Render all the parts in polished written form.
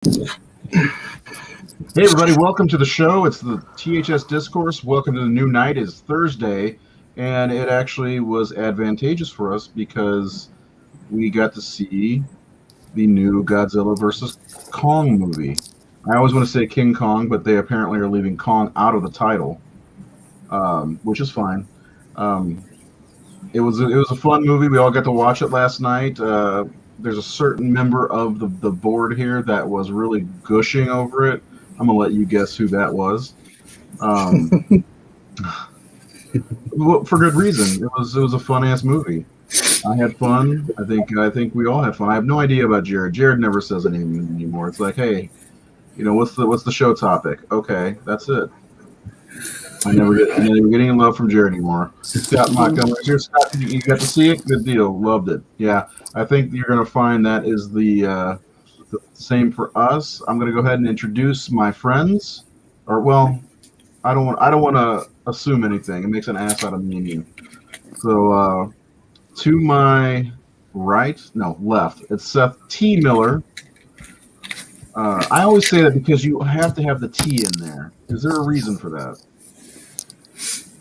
Hey everybody, welcome to the show. It's the THS Discourse. Welcome to the new night. It's Thursday, and it actually was advantageous for us because we got to see the new Godzilla versus Kong movie. I always want to say King Kong, but they apparently are leaving Kong out of the title, which is fine. Um, it was a fun movie. We all got to watch it last night. There's a certain member of the board here that was really gushing over it. I'm gonna let you guess who that was. Um, well, for good reason. It was a fun ass movie. I had fun. I think we all had fun. I have no idea about Jared. Jared never says anything anymore. It's like, hey, what's the show topic? Okay, that's it. I never get getting love from Jared anymore. Scott Montgomery's here. Scott, you got to see it. Good deal. Loved it. Yeah, I think you're gonna find that is the same for us. I'm gonna go ahead and introduce my friends. Or well, I don't want to assume anything. It makes an ass out of me and you. So to my right, no left, it's Seth T. Miller. I always say that because you have to have the T in there. Is there a reason for that?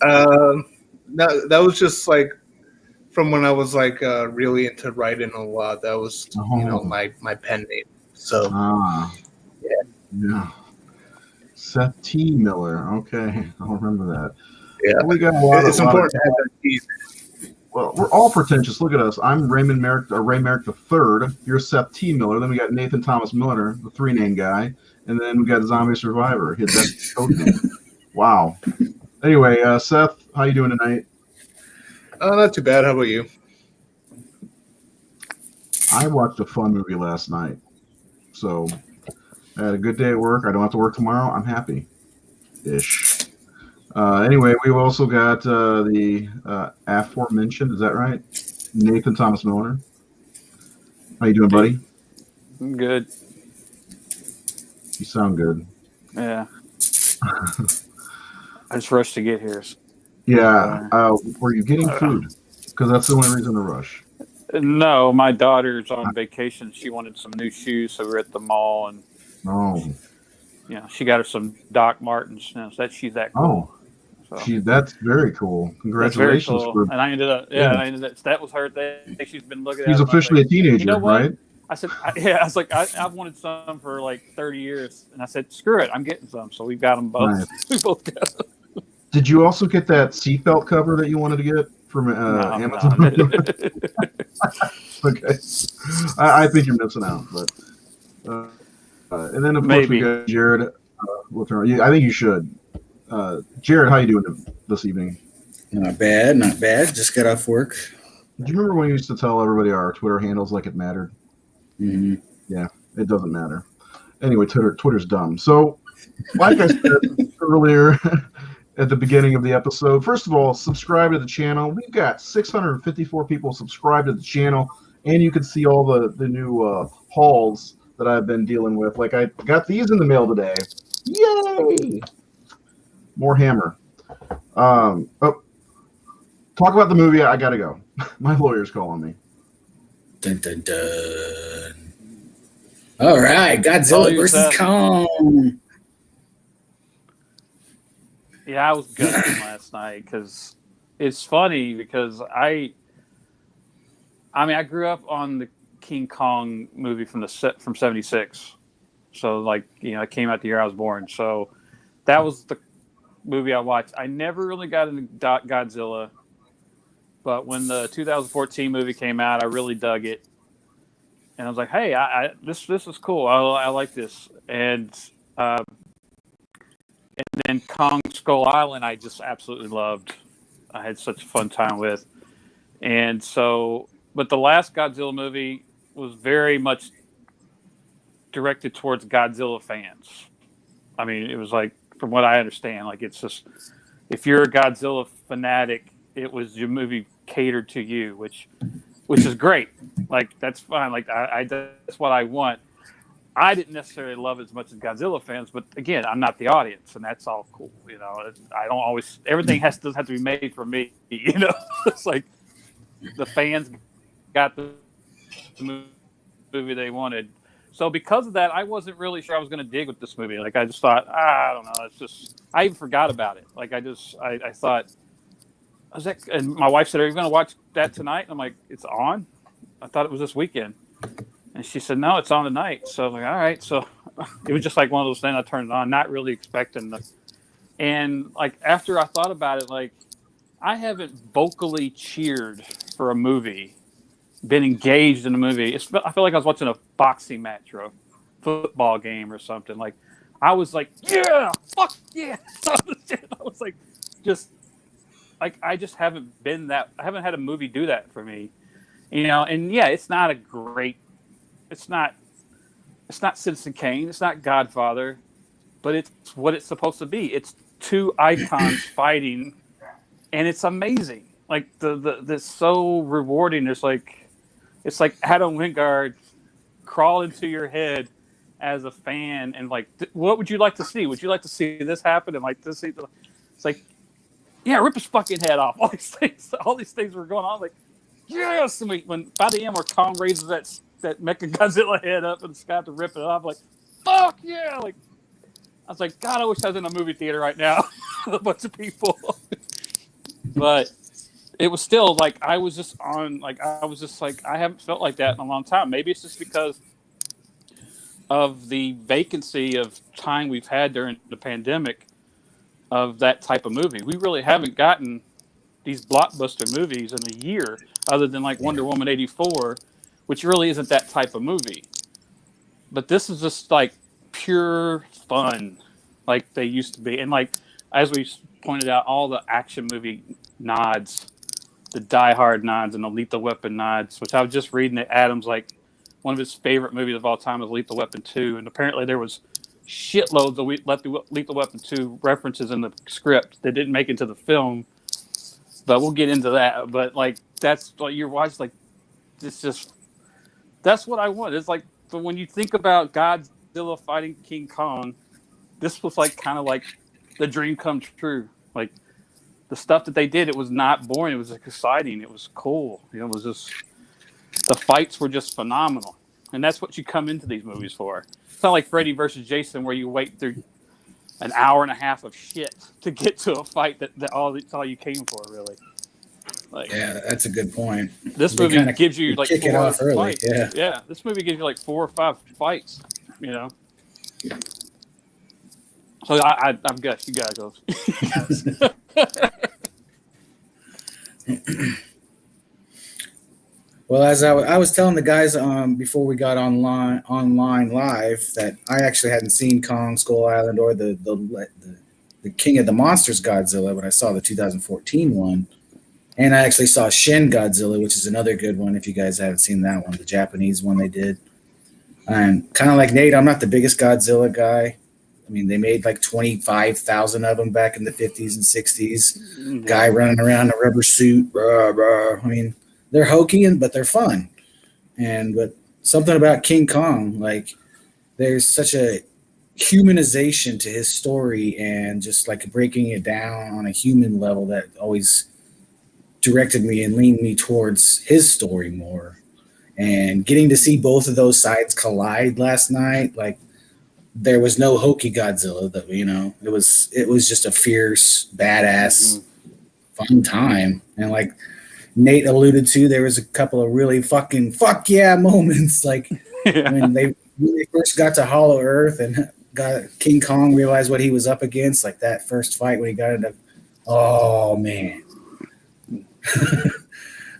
That was just like from when I was like really into writing a lot. That was my pen name. So Yeah. Seth T. Miller. Okay, I'll remember that. Yeah, well, we got a lot. It's important to have that T. Well, we're all pretentious. Look at us. I'm Raymond Merrick, Ray Merrick III. You're Seth T. Miller. Then we got Nathan Thomas Miller, the three-name guy, and then we got Zombie Survivor. That's code name. Wow. Anyway, Seth, how you doing tonight? Not too bad. How about you? I watched a fun movie last night, so I had a good day at work. I don't have to work tomorrow. I'm happy, ish. Anyway, we've also got the aforementioned. Is that right? Nathan Thomas Miller. How you doing, buddy? I'm good. You sound good. Yeah. I just rushed to get here. Yeah. Were you getting food? Because that's the only reason to rush. No, my daughter's on vacation. She wanted some new shoes, so we're at the mall, and she got her some Doc Martens. She's that cool. That's very cool. Congratulations! Very cool. And I ended up, that was her thing. She's been looking at. She's officially a teenager, right? I said, I've wanted some for like 30 years, and I said, screw it, I'm getting some. So we've got them both. Nice. We both got them. Did you also get that seatbelt cover that you wanted to get from Amazon? No. Okay, I think you're missing out, but and then of course we got Jared. I think you should. Jared, how you doing this evening? Not bad. Just got off work. Do you remember when we used to tell everybody our Twitter handles like it mattered? Mm-hmm. Yeah, it doesn't matter. Anyway, Twitter's dumb. So, like I said earlier at the beginning of the episode, first of all, subscribe to the channel. We've got 654 people subscribed to the channel, and you can see all the new hauls that I've been dealing with. Like I got these in the mail today. Yay! More Hammer. Talk about the movie. I gotta go. My lawyer's calling me. Dun, dun, dun. All right, Godzilla versus Kong. Yeah, I was gutting last night because it's funny because I grew up on the King Kong movie from '76, so it came out the year I was born. So that was the movie I watched. I never really got into Godzilla. But when the 2014 movie came out, I really dug it, and I was like, "Hey, this is cool. I like this." And then Kong Skull Island, I just absolutely loved. I had such a fun time with, and so. But the last Godzilla movie was very much directed towards Godzilla fans. I mean, it was like, from what I understand, like it's just if you're a Godzilla fanatic. It was your movie catered to you, which is great. Like that's fine. Like that's what I want. I didn't necessarily love it as much as Godzilla fans, but again, I'm not the audience, and that's all cool. I don't always. Everything doesn't have to be made for me. It's like the fans got the movie they wanted. So because of that, I wasn't really sure I was going to dig with this movie. Like I just thought, I don't know. It's just I even forgot about it. Like I thought I was like, and my wife said, "Are you going to watch that tonight?" And I'm like, "It's on." I thought it was this weekend, and she said, "No, it's on tonight." So I'm like, "All right." So it was just like one of those things. I turned it on, not really expecting the. And like after I thought about it, like I haven't vocally cheered for a movie, been engaged in a movie. I feel like I was watching a boxing match or a football game or something. Like I was like, yeah, fuck yeah. I was like, just like I just haven't been that. I haven't had a movie do that for me, you know. And yeah, it's not a great. It's not Citizen Kane. It's not Godfather, but it's what it's supposed to be. It's two icons fighting, and it's amazing. Like the so rewarding. It's like Adam Wingard crawl into your head as a fan, and like, what would you like to see? Would you like to see this happen? And like this, it's like, yeah, rip his fucking head off. All these things were going on. Like, yes, and when by the end where Kong raises that Mecha Godzilla head up and Scott to rip it off, like, fuck yeah! Like, I was like, God, I wish I was in a movie theater right now, a bunch of people. But it was still like I was just like I haven't felt like that in a long time. Maybe it's just because of the vacancy of time we've had during the pandemic of that type of movie. We really haven't gotten these blockbuster movies in a year, other than like Wonder Woman 84, which really isn't that type of movie. But this is just like pure fun, like they used to be. And like, as we pointed out, all the action movie nods, the Die Hard nods and the Lethal Weapon nods, which I was just reading that Adam's like one of his favorite movies of all time is Lethal Weapon 2. And apparently there was shitloads of Lethal Weapon 2 references in the script that didn't make it to the film. But we'll get into that. But like, that's like your wife's like, it's just, that's what I want. It's like, but when you think about Godzilla fighting King Kong, this was like kind of like the dream come true. Like the stuff that they did, it was not boring. It was exciting. It was cool. You know, it was just, the fights were just phenomenal. And that's what you come into these movies for. It's not like Freddy versus Jason where you wait through an hour and a half of shit to get to a fight that's all you came for, really. Like, yeah, that's a good point. This movie gives you like 4 fights. Yeah, this movie gives you like 4 or 5 fights, you know. So I'm good. You gotta go. Well, as I was telling the guys before we got online live that I actually hadn't seen Kong Skull Island or the King of the Monsters Godzilla, but I saw the 2014 one. And I actually saw Shin Godzilla, which is another good one if you guys haven't seen that one, the Japanese one they did. And kind of like Nate, I'm not the biggest Godzilla guy. I mean, they made like 25,000 of them back in the 50s and 60s. Mm-hmm. Guy running around in a rubber suit. Blah, blah. I mean, they're hokey, but they're fun. But something about King Kong, like there's such a humanization to his story and just like breaking it down on a human level that always directed me and leaned me towards his story more. And getting to see both of those sides collide last night, like there was no hokey Godzilla, that you know, it was just a fierce, badass, fun time. And like Nate alluded to, there was a couple of really fucking fuck yeah moments, like when they really first got to Hollow Earth and got King Kong realized what he was up against, like that first fight when he got into, oh man.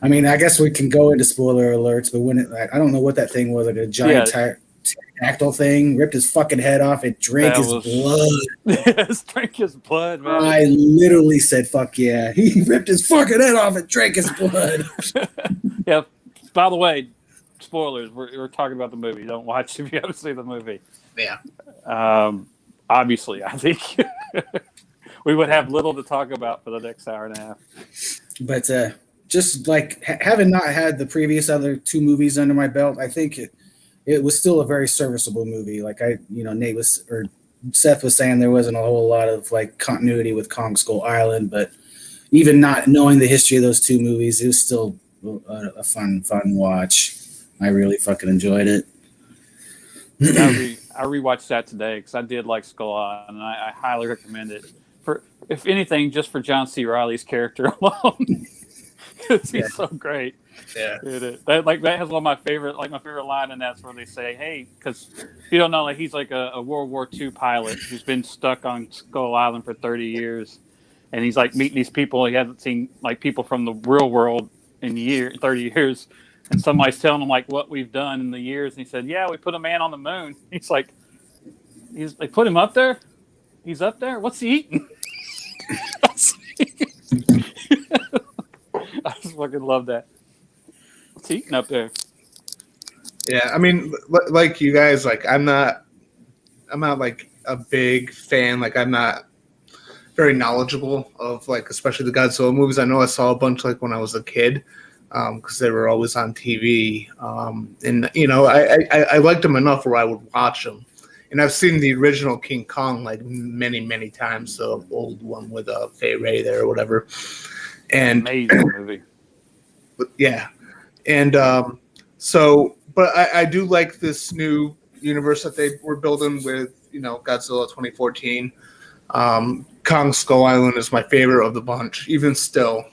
I mean, I guess we can go into spoiler alerts, but when I don't know what that thing was, like a giant pterodactyl thing, ripped his fucking head off, it drank his blood. It drank his blood, man. I literally said, fuck yeah. He ripped his fucking head off and drank his blood. Yeah. By the way, spoilers, we're talking about the movie. Don't watch if you haven't seen the movie. Yeah. Obviously, I think we would have little to talk about for the next hour and a half. But just like having not had the previous other 2 movies under my belt, I think it was still a very serviceable movie. Like Seth was saying there wasn't a whole lot of like continuity with Kong Skull Island, but even not knowing the history of those 2 movies, it was still a fun watch. I really fucking enjoyed it. I rewatched that today because I did like Skull Island, and I highly recommend it. For if anything, just for John C. Reilly's character alone, he's so great. Yeah. That has one of my favorite line, and that's where they say, "Hey," because if you don't know, like he's like a World War II pilot who's been stuck on Skull Island for 30 years, and he's like meeting these people he hasn't seen, like people from the real world in 30 years, and somebody's telling him like what we've done in the years, and he said, "Yeah, we put a man on the moon." They put him up there. He's up there. What's he eating? I just fucking love that. What's he eating up there? Yeah, I mean, like you guys, like I'm not like a big fan. Like I'm not very knowledgeable of like, especially the Godzilla movies. I know I saw a bunch like when I was a kid, because they were always on TV. And you know, I liked them enough where I would watch them. And I've seen the original King Kong like many times, the old one with Fay Ray there or whatever. And amazing movie. Yeah, and but I do like this new universe that they were building with, you know, Godzilla 2014. Kong Skull Island is my favorite of the bunch, even still.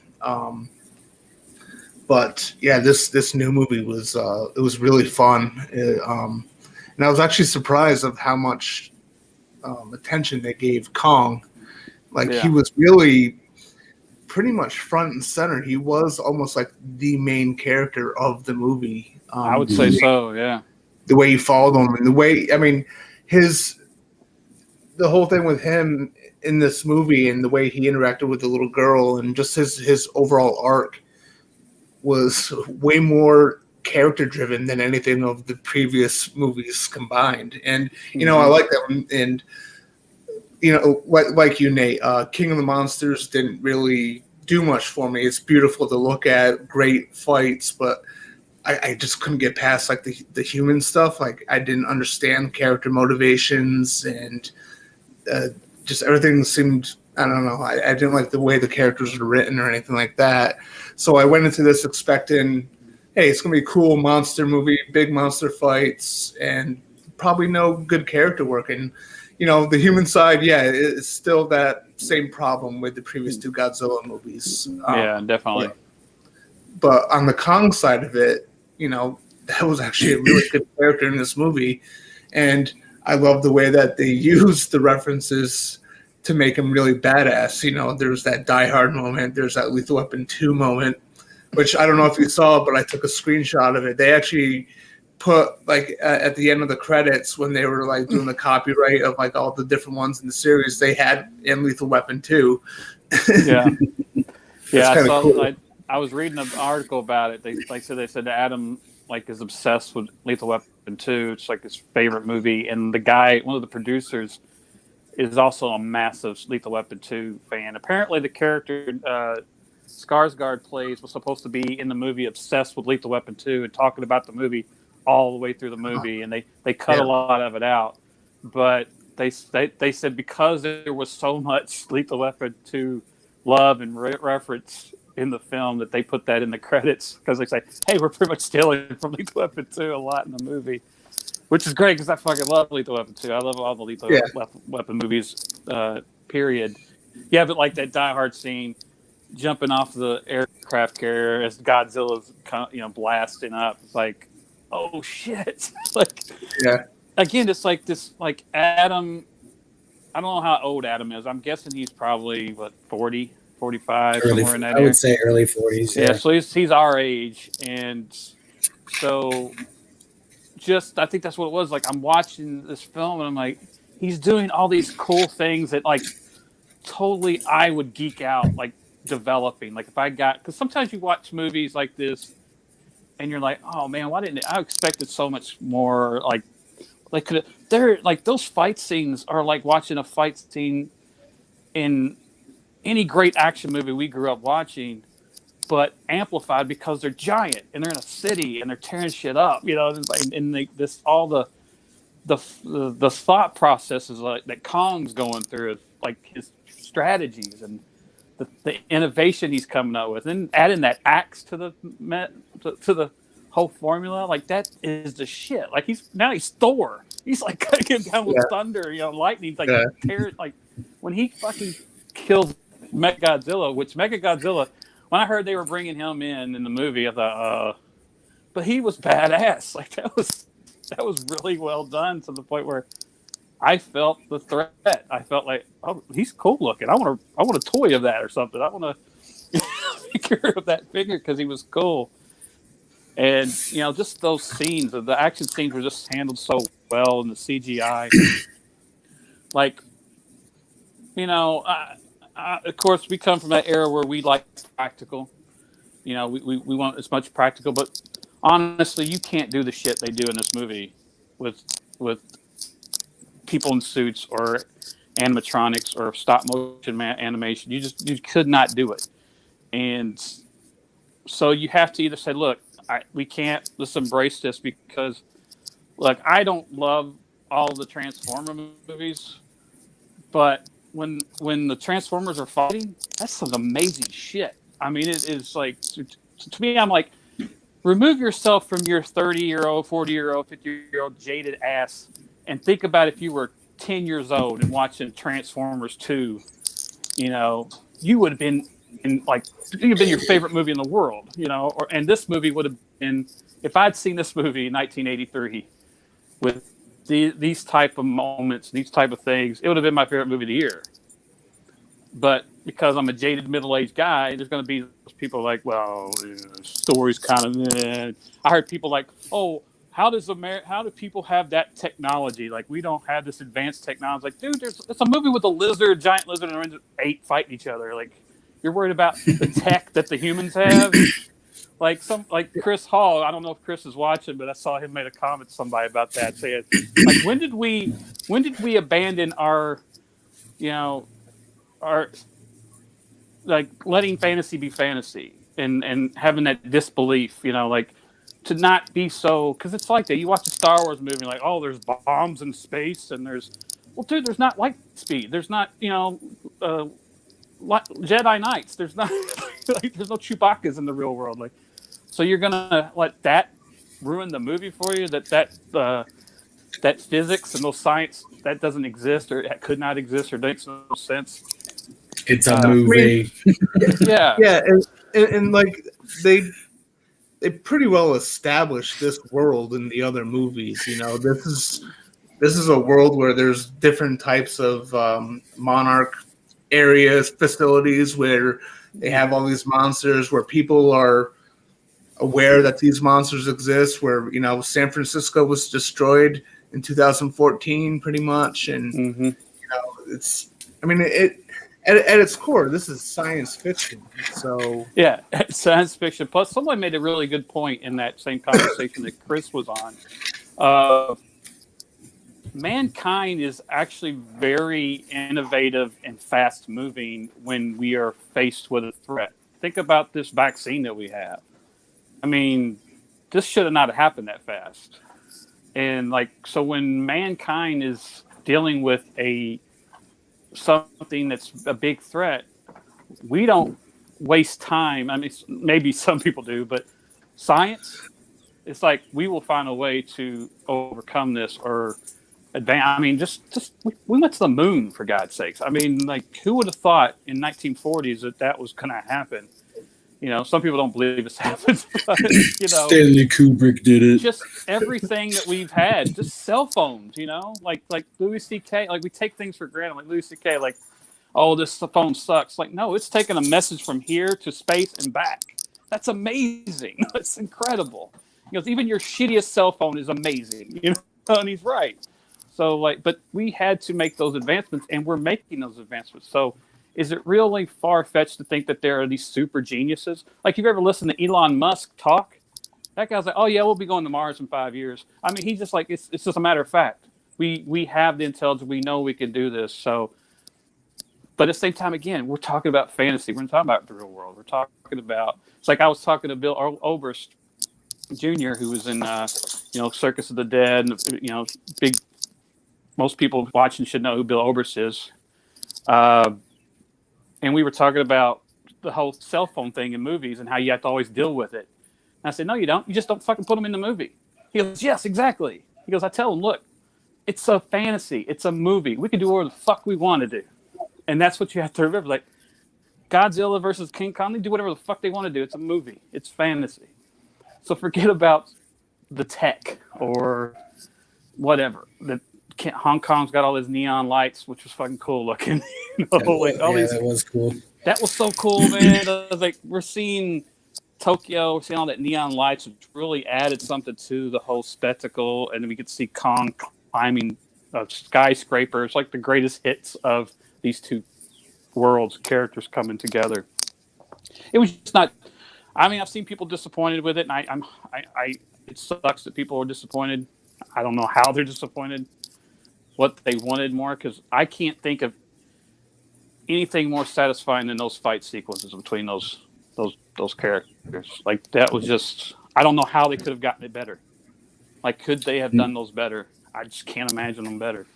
But yeah, this new movie was it was really fun, and I was actually surprised of how much attention they gave Kong. Like he was really pretty much front and center. He was almost like the main character of the movie. I would say so, yeah. The way he followed him, and the way, I mean, the whole thing with him in this movie and the way he interacted with the little girl and just his overall arc was way more character driven than anything of the previous movies combined. And, you know, I like that. And, you know, like you, Nate, King of the Monsters didn't really do much for me. It's beautiful to look at, great fights, but I just couldn't get past like the human stuff. Like I didn't understand character motivations, and just everything seemed, I don't know. I didn't like the way the characters were written or anything like that. So I went into this expecting, hey, it's gonna be a cool monster movie, big monster fights, and probably no good character work. And you know, the human side, yeah, it's still that same problem with the previous two Godzilla movies. Yeah, definitely. But on the Kong side of it, you know, that was actually a really good character in this movie. And I love the way that they used the references to make him really badass. You know, there's that Die Hard moment. There's that Lethal Weapon 2 moment, which I don't know if you saw, but I took a screenshot of it. They actually put like at the end of the credits when they were like doing the copyright of like all the different ones in the series, they had in Lethal Weapon 2. Yeah. Yeah. Cool. I was reading an article about it. They said that Adam like is obsessed with Lethal Weapon 2. It's like his favorite movie. And the guy, one of the producers, is also a massive Lethal Weapon 2 fan. Apparently the character Skarsgård plays was supposed to be in the movie obsessed with Lethal Weapon 2 and talking about the movie all the way through the movie, and they cut a lot of it out. But they said because there was so much Lethal Weapon 2 love and reference in the film that they put that in the credits, because they say, hey, we're pretty much stealing from Lethal Weapon 2 a lot in the movie, which is great because I fucking love Lethal Weapon 2. I love all the Lethal Weapon movies, period. Yeah, but like that Die Hard scene, jumping off the aircraft carrier as Godzilla's, you know, blasting up. It's like, oh shit! Like, again, it's like this, like Adam. I don't know how old Adam is. I'm guessing he's probably what 40, 45, somewhere in that area. I would say early 40s. Yeah, so he's our age, and so just I think that's what it was. Like I'm watching this film, and I'm like, he's doing all these cool things that like totally I would geek out like developing. Like if I got, because sometimes you watch movies like this and you're like, oh man, why didn't I expected so much more? Like could they're like those fight scenes are like watching a fight scene in any great action movie we grew up watching, but amplified because they're giant and they're in a city and they're tearing shit up, you know, and this all the thought processes like that Kong's going through, like his strategies and the innovation he's coming up with, and adding that axe to the whole formula, like that is the shit. Like he's Thor. He's like cutting him down with thunder, lightning, like tear, like when he fucking kills Mechagodzilla, which Mechagodzilla, when I heard they were bringing him in the movie, I thought, but he was badass. Like that was really well done to the point where I felt the threat. I felt like, oh, he's cool looking. I want a toy of that or something. I want a figure of that figure because he was cool. And just those scenes, the action scenes were just handled so well, and the CGI. Like, of course, we come from that era where we like practical. We want as much practical, but honestly, you can't do the shit they do in this movie with people in suits or animatronics or stop motion animation. You could not do it. And so you have to either say, look, we can't, let's embrace this, because look, I don't love all the Transformer movies, but when the Transformers are fighting, that's some amazing shit. I mean, it is like, to me, I'm like, remove yourself from your 30-year-old, 40-year-old, 50-year-old jaded ass and think about if you were 10 years old and watching Transformers 2, you would have been you've been your favorite movie in the world, and this movie would have been, if I'd seen this movie in 1983 with these type of moments, these type of things, it would have been my favorite movie of the year. But because I'm a jaded middle-aged guy, there's going to be people like, well, the story's kind of. I heard people like, oh, how do people have that technology? Like, we don't have this advanced technology. Like, dude, it's a movie with a giant lizard, and 8 fighting each other. Like, you're worried about the tech that the humans have. Like Chris Hall, I don't know if Chris is watching, but I saw him made a comment to somebody about that, saying, like, when did we abandon our, our, like, letting fantasy be fantasy and having that disbelief, like, to not be so, because it's like that. You watch a Star Wars movie, like, oh, there's bombs in space, and there's there's not light speed. There's not, Jedi Knights. There's not, there's no Chewbacca's in the real world. Like, so you're gonna let that ruin the movie for you? That physics and those science that doesn't exist, or that could not exist, or makes no sense. It's a movie. Yeah, and like they pretty well established this world in the other movies. This is a world where there's different types of monarch areas, facilities where they have all these monsters, where people are aware that these monsters exist, where San Francisco was destroyed in 2014 pretty much, and it's, I mean, it at its core, this is science fiction. So yeah, science fiction. Plus, someone made a really good point in that same conversation that Chris was on. Mankind is actually very innovative and fast moving when we are faced with a threat. Think about this vaccine that we have. I mean, this should have not happened that fast. And so when mankind is dealing with something that's a big threat, we don't waste time. I mean, maybe some people do, but science, it's like we will find a way to overcome this or advance. I mean, just we went to the moon, for God's sakes. I mean, like, who would have thought in 1940s that was going to happen? Some people don't believe this happens, but, Stanley Kubrick did it. Just everything that we've had, just cell phones, like Louis C.K., like, we take things for granted, like Louis C.K., like, oh, this phone sucks. Like, no, it's taking a message from here to space and back. That's amazing. That's incredible. Even your shittiest cell phone is amazing, and he's right. So, but we had to make those advancements, and we're making those advancements. So, is it really far-fetched to think that there are these super geniuses? Like, you've ever listened to Elon Musk talk? That guy's like, oh, yeah, we'll be going to Mars in 5 years. I mean, he's just like, it's just a matter of fact. We have the intelligence. We know we can do this. So, but at the same time, again, we're talking about fantasy. We're not talking about the real world. We're talking about, it's like I was talking to Bill Oberst Jr., who was in, Circus of the Dead, and, big, most people watching should know who Bill Oberst is. And we were talking about the whole cell phone thing in movies and how you have to always deal with it. I said, no, you don't. You just don't fucking put them in the movie. He goes, yes, exactly. He goes, I tell him, look, it's a fantasy. It's a movie. We can do whatever the fuck we want to do. And that's what you have to remember. Like, Godzilla versus King Kong, they do whatever the fuck they want to do. It's a movie. It's fantasy. So forget about the tech or whatever. Hong Kong's got all these neon lights, which was fucking cool looking. That was cool. That was so cool, man. I was like, we're seeing Tokyo, we're seeing all that neon lights, which really added something to the whole spectacle. And then we could see Kong climbing a skyscraper. It's like the greatest hits of these two worlds, characters coming together. It was just not. I mean, I've seen people disappointed with it, and it sucks that people are disappointed. I don't know how they're disappointed, what they wanted more, because I can't think of anything more satisfying than those fight sequences between those characters. Like, that was just, I don't know how they could have gotten it better. Like, could they have done those better? I just can't imagine them better.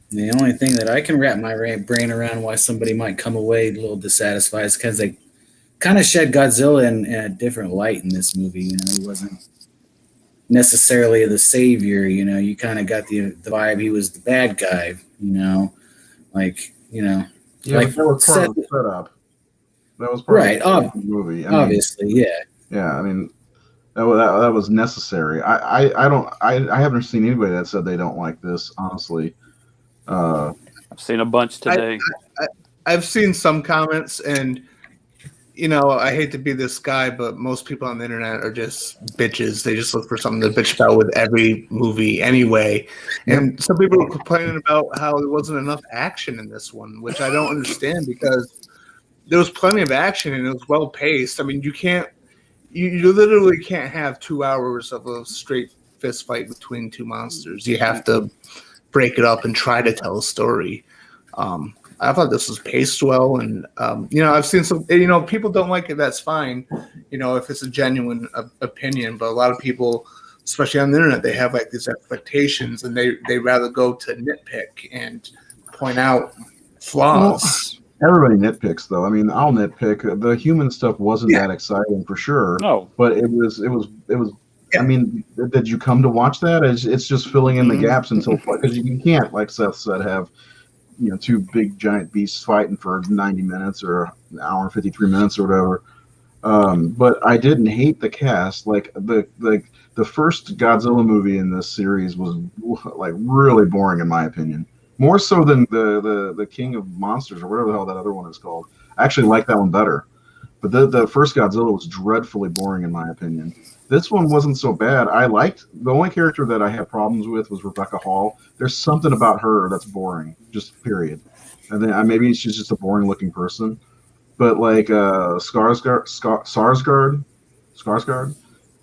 The only thing that I can wrap my brain around why somebody might come away a little dissatisfied is because they kind of shed Godzilla in a different light in this movie. You know, he wasn't necessarily the savior. You know, you kind of got the vibe he was the bad guy. You know, like, you know, Yeah, like but that was part of the setup. That was part of the movie. Obviously, yeah. Yeah, I mean, that was necessary. I haven't seen anybody that said they don't like this. Honestly, I've seen a bunch today. I've seen some comments, and you know, I hate to be this guy, but most people on the internet are just bitches. They just look for something to bitch about with every movie anyway. And some people are complaining about how there wasn't enough action in this one, which I don't understand, because there was plenty of action and it was well paced. I mean, you literally can't have 2 hours of a straight fist fight between two monsters. You have to break it up and try to tell a story. I thought this was paced well, and you know, I've seen some. You know, people don't like it. That's fine. You know, if it's a genuine opinion, but a lot of people, especially on the internet, they have like these expectations, and they rather go to nitpick and point out flaws. Well, everybody nitpicks, though. I mean, I'll nitpick. The human stuff wasn't that exciting for sure. No, but it was. I mean, did you come to watch that? It's just filling in the gaps until, because you can't, like Seth said, have, you know, two big giant beasts fighting for 90 minutes or an hour and 53 minutes or whatever. But I didn't hate the cast. Like the first Godzilla movie in this series was like really boring in my opinion. More so than the King of Monsters or whatever the hell that other one is called. I actually like that one better. But the first Godzilla was dreadfully boring in my opinion. This one wasn't so bad. I liked, the only character that I had problems with was Rebecca Hall. There's something about her that's boring, just period. And then maybe she's just a boring looking person. But like Skarsgård,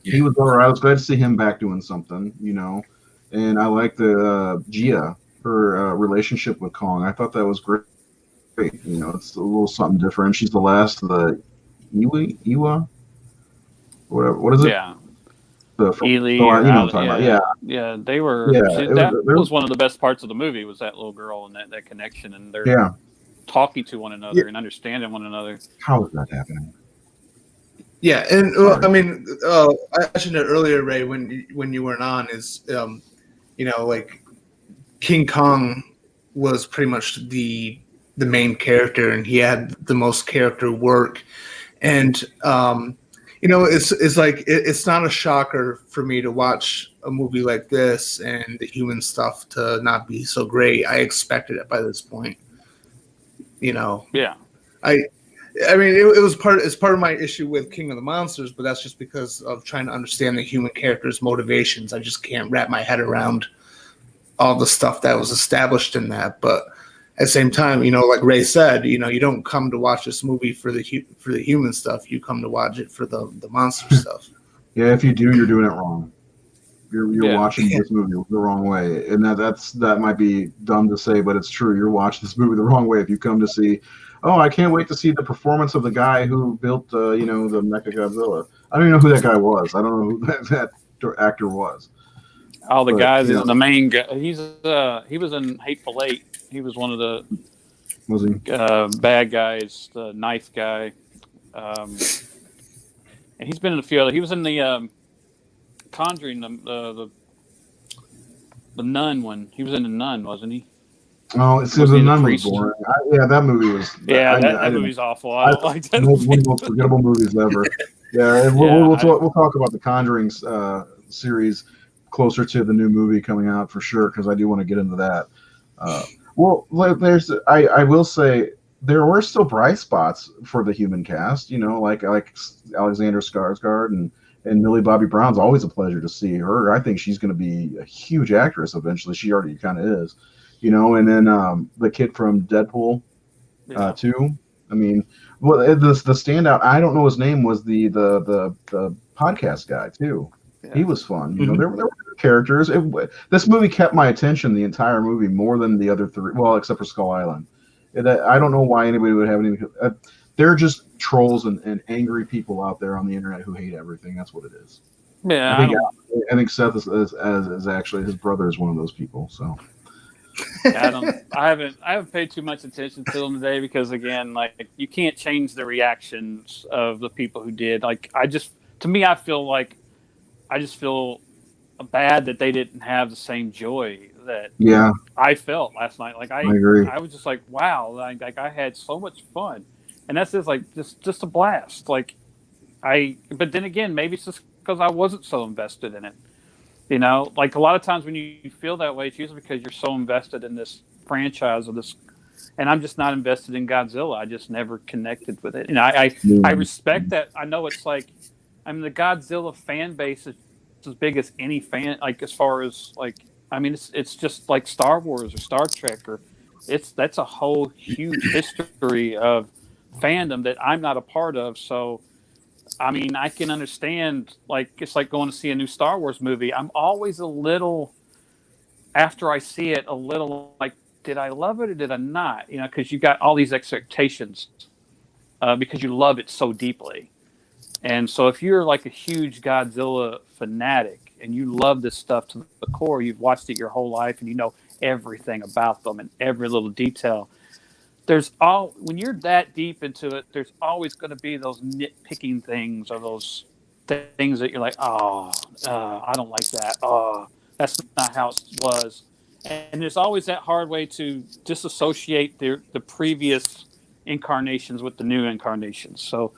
he was all right. I was glad to see him back doing something, you know. And I like the Gia, her relationship with Kong. I thought that was great. You know, it's a little something different. She's the last of the Iwa? Whatever. What is it? Yeah. You know what I'm talking about. Yeah. Yeah, they were. Yeah, that was one of the best parts of the movie, was that little girl and that connection, and they're talking to one another and understanding one another. How is that happening? Yeah, and I mean, I mentioned it earlier, Ray, when you weren't on, is you know, like King Kong was pretty much the main character, and he had the most character work, and you know, it's like it's not a shocker for me to watch a movie like this and the human stuff to not be so great. I expected it by this point. You know. Yeah. I mean, it's part of my issue with King of the Monsters, but that's just because of trying to understand the human character's motivations. I just can't wrap my head around all the stuff that was established in that. But at the same time, you know, like Ray said, you know, you don't come to watch this movie for the human stuff. You come to watch it for the monster stuff. Yeah, if you do, you're doing it wrong. You're watching this movie the wrong way, and that might be dumb to say, but it's true. You're watching this movie the wrong way if you come to see. Oh, I can't wait to see the performance of the guy who built, you know, the Mechagodzilla. I don't even know who that guy was. I don't know who that actor was. Oh, the guy, the main guy. He was in Hateful Eight. He was one of the Was he? Bad guys, the knife guy. and he's been in a few other. He was in the Conjuring, the Nun one. He was in the Nun, wasn't he? Oh, it seems the Nun was boring. Yeah, that movie was. Yeah, that movie's awful. I don't like that. One of the most forgettable movies ever. Yeah, and we'll talk about the Conjuring series closer to the new movie coming out for sure, because I do want to get into that. Well, I will say there were still bright spots for the human cast. You know, like Alexander Skarsgård and Millie Bobby Brown's always a pleasure to see her. I think she's going to be a huge actress eventually. She already kind of is. You know, and then the kid from Deadpool, too. I mean, well, the standout, I don't know his name, was the podcast guy too. Yeah. He was fun. You know, there were good characters. This movie kept my attention the entire movie more than the other three. Well, except for Skull Island. I don't know why anybody would have any. They're just trolls and angry people out there on the internet who hate everything. That's what it is. Yeah, I think Seth is actually, his brother is one of those people. So. I haven't paid too much attention to them today because, again, like, you can't change the reactions of the people who did. Like, I just feel bad that they didn't have the same joy that I felt last night. Like, I agree. I was just like, wow, like I had so much fun, and that's just a blast. Like, but then again, maybe it's just because I wasn't so invested in it. You know, like, a lot of times when you feel that way, it's usually because you're so invested in this franchise or this, and I'm just not invested in Godzilla. I just never connected with it. And I respect that. I know it's like, I mean, the Godzilla fan base is as big as any fan, like, as far as, like, I mean, it's just like Star Wars or Star Trek, or that's a whole huge history of fandom that I'm not a part of. So, I mean, I can understand, like, it's like going to see a new Star Wars movie. I'm always a little, after I see it, a little like, did I love it or did I not? You know, because you got all these expectations because you love it so deeply. And so if you're like a huge Godzilla fanatic and you love this stuff to the core, you've watched it your whole life and you know everything about them and every little detail, when you're that deep into it, there's always going to be those nitpicking things or those things that you're like, I don't like that. Oh, that's not how it was. And there's always that hard way to disassociate the previous incarnations with the new incarnations. So,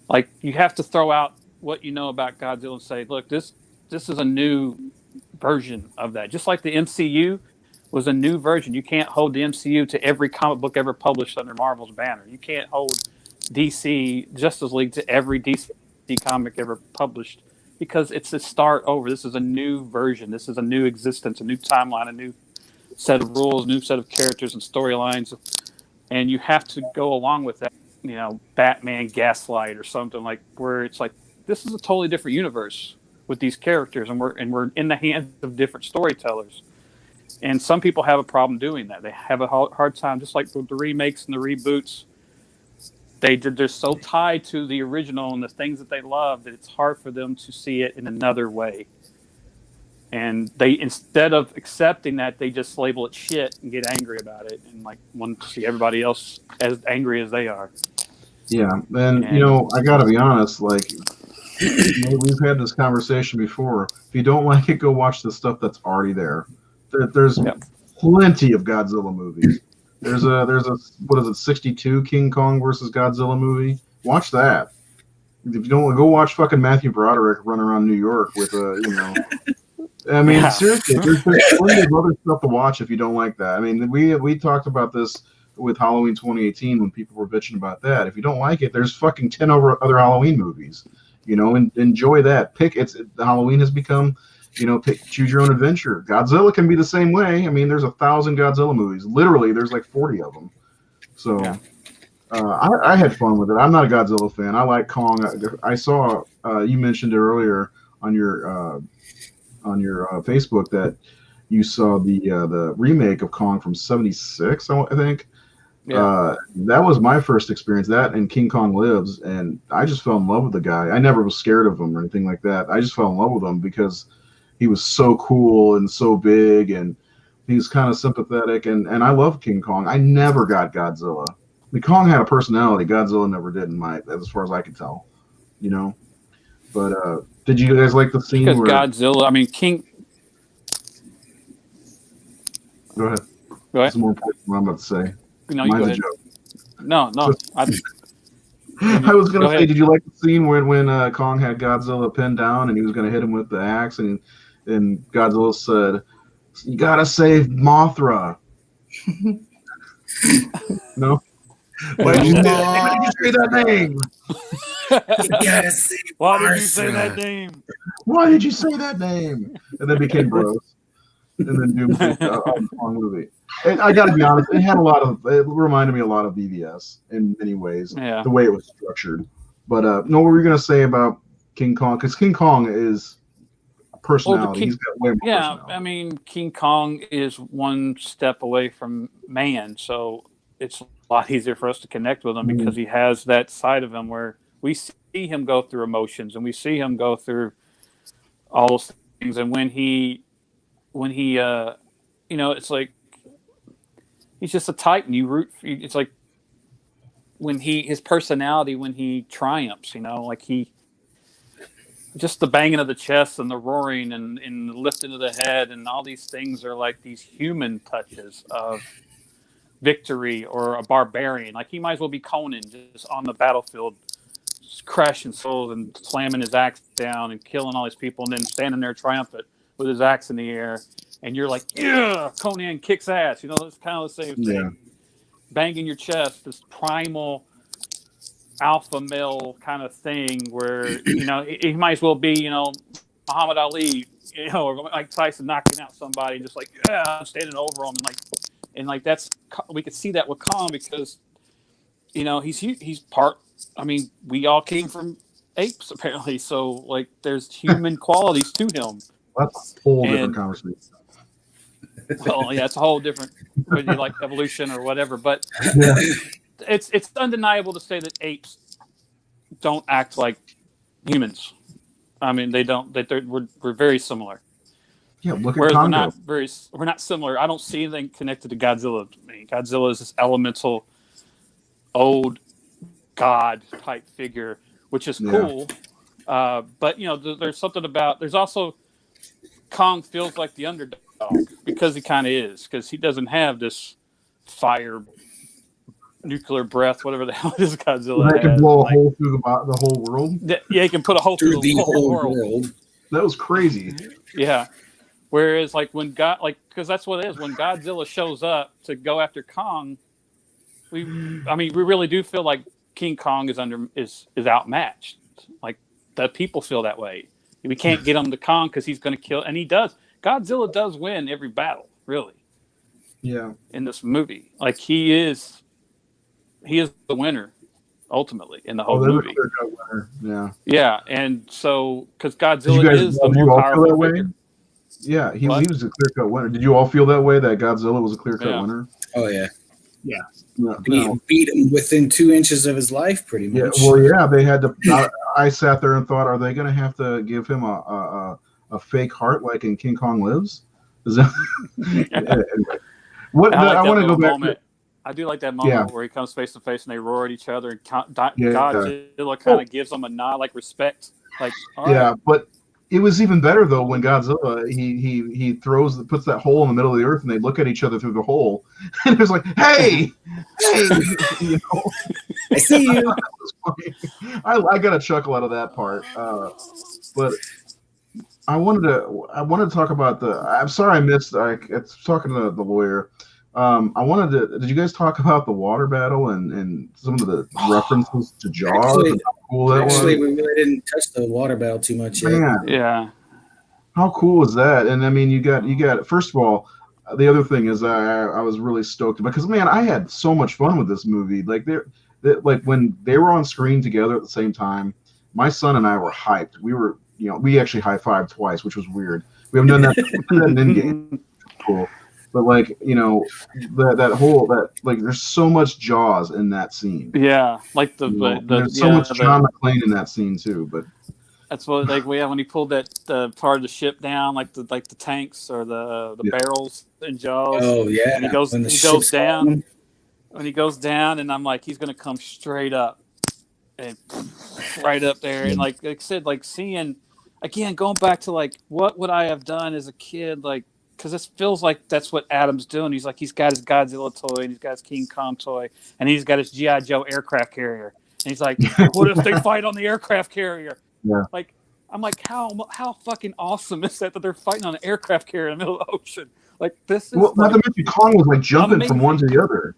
like, you have to throw out what you know about Godzilla and say, look, this is a new version of that. Just like the MCU was a new version. You can't hold the MCU to every comic book ever published under Marvel's banner. You can't hold DC Justice League to every DC comic ever published, because it's a start over. This is a new version. This is a new existence, a new timeline, a new set of rules, new set of characters and storylines. And you have to go along with that. You know, Batman Gaslight or something, like, where it's like, this is a totally different universe with these characters, and we're in the hands of different storytellers. And some people have a problem doing that. They have a hard time, just like with the remakes and the reboots. They're so tied to the original and the things that they love that it's hard for them to see it in another way. And they, instead of accepting that, they just label it shit and get angry about it and, like, want to see everybody else as angry as they are. Yeah, and you know, I got to be honest, like, we've had this conversation before. If you don't like it, go watch the stuff that's already there. There's plenty of Godzilla movies. There's a what is it, 62 King Kong versus Godzilla movie? Watch that. If you don't, go watch fucking Matthew Broderick run around New York with I mean, seriously, there's plenty of other stuff to watch if you don't like that. I mean, we talked about this with Halloween 2018 when people were bitching about that. If you don't like it, there's fucking 10 other Halloween movies. You know, and enjoy that. Halloween has become, you know, choose your own adventure. Godzilla can be the same way. I mean, there's 1,000 Godzilla movies. Literally, there's like 40 of them. So I had fun with it. I'm not a Godzilla fan. I like Kong. I saw you mentioned it earlier on your Facebook that you saw the remake of Kong from '76, I think. Yeah. That was my first experience. That and King Kong Lives, and I just fell in love with the guy. I never was scared of him or anything like that. I just fell in love with him because he was so cool and so big, and he was kind of sympathetic. And I love King Kong. I never got Godzilla. I mean, Kong had a personality. Godzilla never did, as far as I could tell. you know. But did you guys like the scene Because where? Godzilla, I mean, King. Go ahead. Go This ahead. is more important than what I'm about to say. No, you go Mine's a ahead. joke. No. I was gonna Go say, ahead. did you like the scene when Kong had Godzilla pinned down and he was gonna hit him with the axe, and Godzilla said, "You gotta save Mothra." No, Why did you say why did you say that name? You gotta save Why did you say that Martha. name? Why did you say that name? And then became bros. And then Doomsday Kong movie. And I gotta be honest, it reminded me a lot of BVS in many ways, Yeah. the way it was structured. But no, what were you gonna say about King Kong? Because King Kong is a personality. He's got way more personality. I mean, King Kong is one step away from man, so it's a lot easier for us to connect with him because he has that side of him where we see him go through emotions and we see him go through all those things. And when he it's like he's just a titan. It's like when his personality when he triumphs, like he just the banging of the chest and the roaring and the lifting of the head and all these things are like these human touches of victory or a barbarian. Like he might as well be Conan just on the battlefield, just crashing souls and slamming his axe down and killing all these people and then standing there triumphant with his axe in the air. And you're like, yeah, Conan kicks ass. It's kind of the same thing. Yeah. Banging your chest, this primal alpha male kind of thing where, he might as well be, Muhammad Ali, or Mike Tyson knocking out somebody just like, yeah, I'm standing over him. And that's, we could see that with Kong because, he's part, I mean, we all came from apes apparently. So like there's human qualities to him. That's a whole different conversation. Well, yeah, it's a whole different, whether you like evolution or whatever, but Yeah. it's undeniable to say that apes don't act like humans. I mean, they don't. We're very similar. Yeah, look at Whereas Congo. we're not similar. I don't see anything connected to Godzilla. I mean, Godzilla is this elemental, old god type figure, which is cool. But there's something about. There's also Kong feels like the underdog because he kind of is, because he doesn't have this fire, nuclear breath, whatever the hell it is Godzilla That can has. blow a hole through the whole world. Yeah, he can put a hole through the whole world. That was crazy. Yeah. Whereas, like because that's what it is. When Godzilla shows up to go after Kong, we really do feel like King Kong is outmatched. Like the people feel that way. We can't get him to Kong because he's going to kill, and he does. Godzilla does win every battle, really. Yeah. In this movie, like he is the winner ultimately in the whole movie. Clear-cut winner. Yeah. Yeah, and so because Godzilla is the more powerful figure. Yeah, he was a clear-cut winner. Did you all feel that way, that Godzilla was a clear-cut winner? Oh yeah. Yeah. Beat him within 2 inches of his life, pretty much. Yeah, well, yeah, they had to. I sat there and thought, are they going to have to give him a fake heart like in King Kong Lives? Is that anyway? I want to go back. I do like that moment where he comes face to face and they roar at each other, and Godzilla kind of gives them a nod, like respect. Like, yeah, but it was even better though when Godzilla he puts that hole in the middle of the earth and they look at each other through the hole, and it was like, hey, I see you. I got a chuckle out of that part, but I wanted to talk about I'm sorry I missed. It's talking to the lawyer. Did you guys talk about the water battle and some of the references to Jaws? Actually, and how cool that was? we really didn't touch the water battle too much yet. Man, yeah. How cool is that? And I mean, you got. First of all, the other thing is I was really stoked because man, I had so much fun with this movie. Like like when they were on screen together at the same time, my son and I were hyped. We actually high-fived twice, which was weird. We haven't done that in in-game. Cool. But like, there's so much Jaws in that scene. Yeah, like there's so much John McClane in that scene too. But that's what when he pulled that part of the ship down, like the tanks or the barrels in Jaws. Oh yeah, and he goes down. When he goes down, and I'm like, he's gonna come straight up and right up there. And like I said, like seeing again, going back to like what would I have done as a kid, like because this feels like that's what Adam's doing. He's like he's got his Godzilla toy and he's got his King Kong toy and he's got his GI Joe aircraft carrier. And he's like, what if they fight on the aircraft carrier? Yeah. Like I'm like, how fucking awesome is that they're fighting on an aircraft carrier in the middle of the ocean? Like this is Well, like, not to mention Kong was like jumping from one to the other.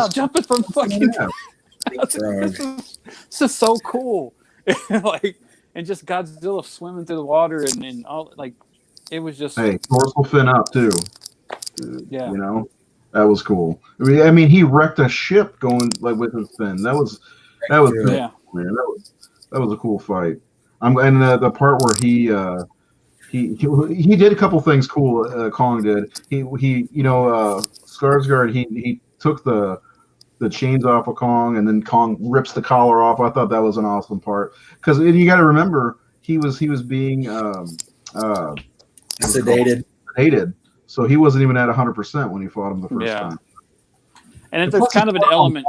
jumping from fucking. Yeah. This is so cool. Like, and just Godzilla swimming through the water and all, like, it was just. Hey, dorsal fin up too. Yeah. You know, that was cool. I mean, he wrecked a ship going like with his fin. That was cool, yeah. Man. That was a cool fight. And the part where he did a couple things cool. Kong did. He Skarsgård he took the chains off of Kong, and then Kong rips the collar off. I thought that was an awesome part because you got to remember he was being sedated, so he wasn't even at 100% when he fought him the first time. And it's kind of an element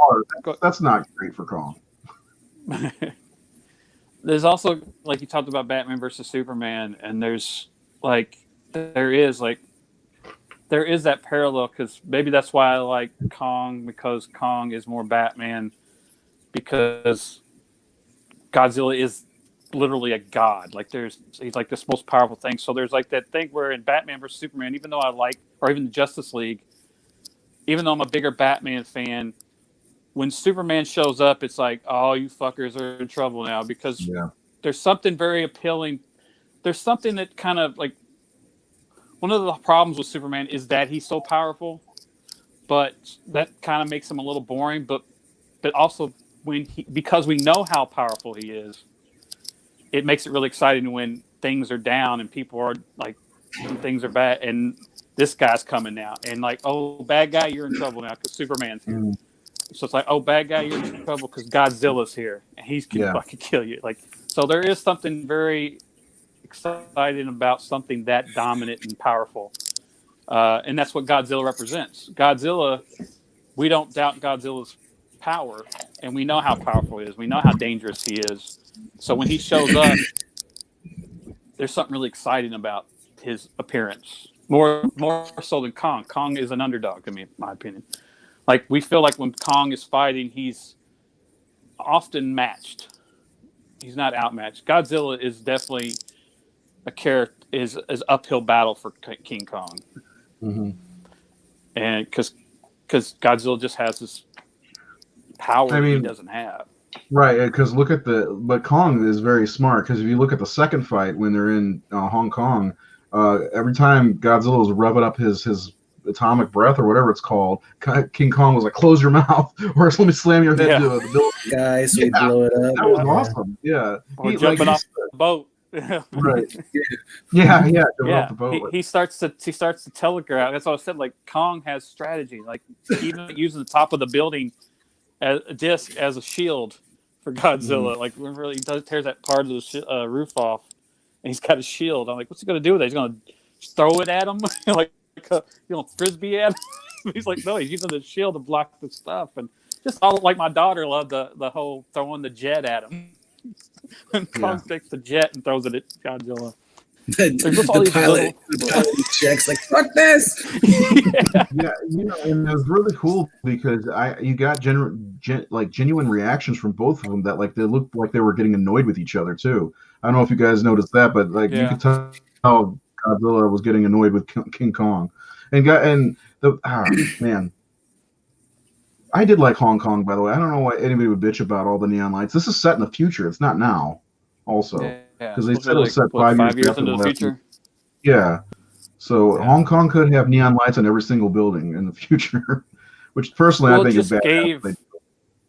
that's not great for Kong. There's also, like you talked about Batman versus Superman, and there is that parallel because maybe that's why I like Kong, because Kong is more Batman, because Godzilla is literally a god. Like he's like this most powerful thing. So there's like that thing where in Batman versus Superman, even though I like, or even the Justice League, even though I'm a bigger Batman fan, when Superman shows up, it's like, oh, you fuckers are in trouble now, because there's something very appealing. There's something that kind of like, one of the problems with Superman is that he's so powerful, but that kind of makes him a little boring. But also because we know how powerful he is, it makes it really exciting when things are down and people are like, when things are bad, and this guy's coming now, and like, oh, bad guy, you're in trouble now because Superman's here. So it's like, oh, bad guy, you're in trouble because Godzilla's here and he's can fucking kill you. Like, so there is something very exciting about something that dominant and powerful, and that's what Godzilla represents. Godzilla, we don't doubt Godzilla's power, and we know how powerful he is. We know how dangerous he is. So when he shows up, there's something really exciting about his appearance, more so than Kong. Kong is an underdog to me, in my opinion. Like, we feel like when Kong is fighting, he's often matched. He's not outmatched. Godzilla is definitely a character, is uphill battle for King Kong. Mm-hmm. And because Godzilla just has this power he doesn't have. Right, because but Kong is very smart, because if you look at the second fight when they're in Hong Kong, every time Godzilla was revving up his atomic breath or whatever it's called, King Kong was like, close your mouth, or else let me slam your head to the building. Guys, we blow it up. That was awesome. Yeah. Or jumping off the boat. Right. Yeah. Off the boat. He starts to telegraph. That's what I said. Like, Kong has strategy. Like, even using the top of the building as a disc as a shield for Godzilla. Like, remember, he tears that part of the roof off, and he's got a shield. I'm like, what's he gonna do with it? He's gonna throw it at him, like frisbee at him. He's like, no, he's using the shield to block the stuff. And just all, like, my daughter loved the whole throwing the jet at him. And Kong takes the jet and throws it at Godzilla. The pilot checks like, fuck this. Yeah, and it was really cool because you got genuine reactions from both of them that, like, they looked like they were getting annoyed with each other too. I don't know if you guys noticed that, but like you could tell Godzilla was getting annoyed with King Kong, man. I did like Hong Kong, by the way. I don't know why anybody would bitch about all the neon lights. This is set in the future. It's not now. Also, because they said it was set 5 years into the future. Yeah. So Hong Kong could have neon lights on every single building in the future, which personally I think is bad.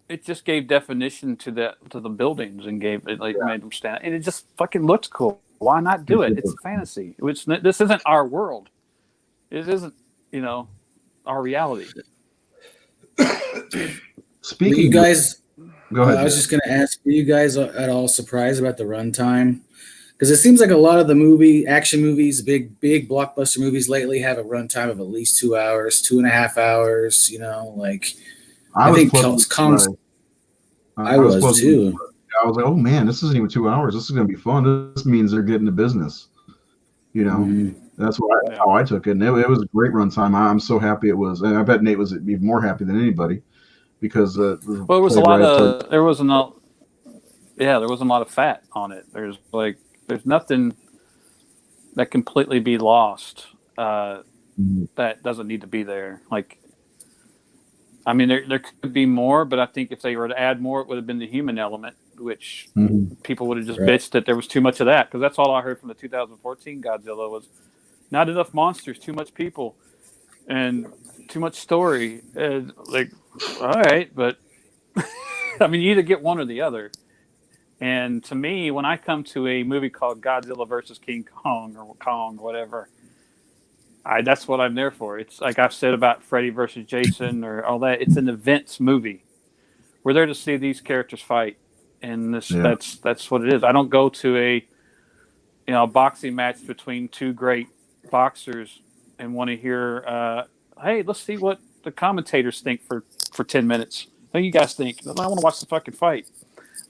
It just gave definition to the buildings and gave it made them stand, and it just fucking looks cool. Why not do it? It's fantasy. This isn't our world. It isn't our reality. Speaking, you guys, go ahead. I was just going to ask, were you guys at all surprised about the runtime? Because it seems like a lot of the action movies, big blockbuster movies lately have a runtime of at least 2 hours, 2.5 hours. I was too. I was like, oh man, this isn't even 2 hours. This is going to be fun. This means they're getting to business. You know, that's how I took it. And it was a great runtime. I'm so happy it was. And I bet Nate was even more happy than anybody because well, there was a lot of there wasn't a lot of fat on it. There's nothing that completely be lost that doesn't need to be there. Like, I mean, there could be more, but I think if they were to add more, it would have been the human element, which people would have just bitched that there was too much of that, because that's all I heard from the 2014 Godzilla was not enough monsters, too much people, and too much story. And like, all right, but I mean, you either get one or the other. And to me, when I come to a movie called Godzilla versus King Kong or Kong, whatever, that's what I'm there for. It's like I've said about Freddy versus Jason or all that. It's an events movie. We're there to see these characters fight, and that's what it is. I don't go to a boxing match between two great boxers and want to hear, hey, let's see what the commentators think for 10 minutes. What do you guys think? I want to watch the fucking fight.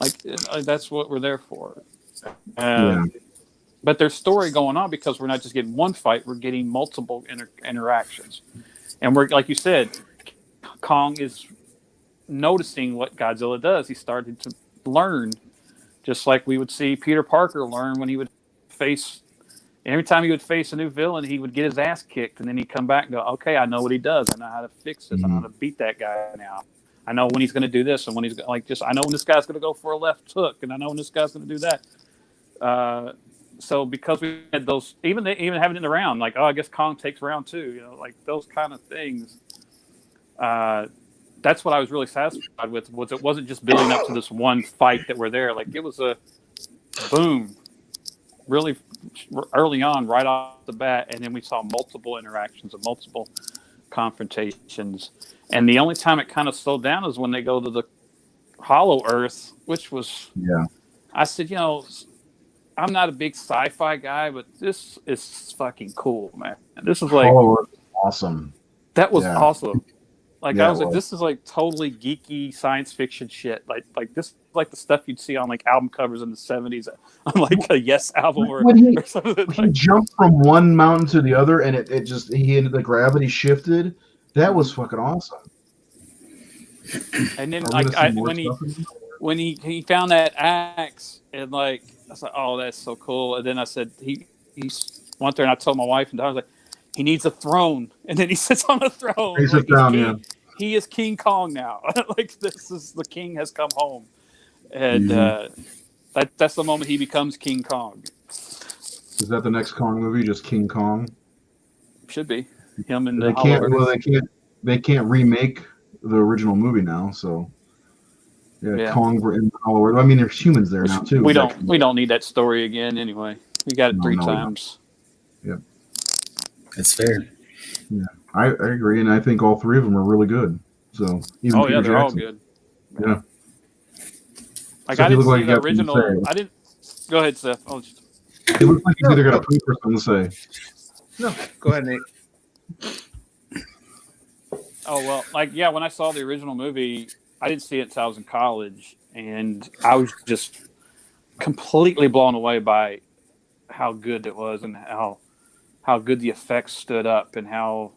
Like that's what we're there for. But there's story going on because we're not just getting one fight; we're getting multiple interactions. And we're, like you said, Kong is noticing what Godzilla does. He started to learn, just like we would see Peter Parker learn when he would face. Every time he would face a new villain, he would get his ass kicked, and then he'd come back and go, "Okay, I know what he does. I know how to fix this. I know how to beat that guy now. I know when he's going to do this, and when he's like just. I know when this guy's going to go for a left hook, and I know when this guy's going to do that." So because we had those, even having it in the round, like, oh, I guess Kong takes round 2, like those kind of things. That's what I was really satisfied with. Was it wasn't just building up to this one fight that we're there. Like it was a boom, really early on, right off the bat, and then we saw multiple interactions and multiple confrontations. And the only time it kind of slowed down is when they go to the Hollow Earth, which was I said, I'm not a big sci-fi guy, but this is fucking cool, man. This is like awesome. That was awesome. Like I was like, this is like totally geeky science fiction shit. Like this is like the stuff you'd see on like album covers in the 70s on like a Yes album or something. He jumped from one mountain to the other, and the gravity shifted. That was fucking awesome. And then when he found that axe, and like I was like, oh, that's so cool. And then I said he went there, and I told my wife and I was like, he needs a throne. And then he sits on a throne. He sits down, He is King Kong now. Like the king has come home, and that's the moment he becomes King Kong. Is that the next Kong movie? Just King Kong? Should be him and they can't remake the original movie now, so. Yeah, Kong in the Hollow Earth. I mean, there's humans there now too. We don't need that story again anyway. We got it 3 times. Yeah, that's fair. Yeah, I agree, and I think all 3 of them are really good. So even Peter they're Jackson. all good. Yeah. Like so I didn't see the original. I didn't. Go ahead, Seth. It looks like he's either got a poop or something to say. No, go ahead, Nate. Oh well, when I saw the original movie, I didn't see it until I was in college, and I was just completely blown away by how good it was and how good the effects stood up, and how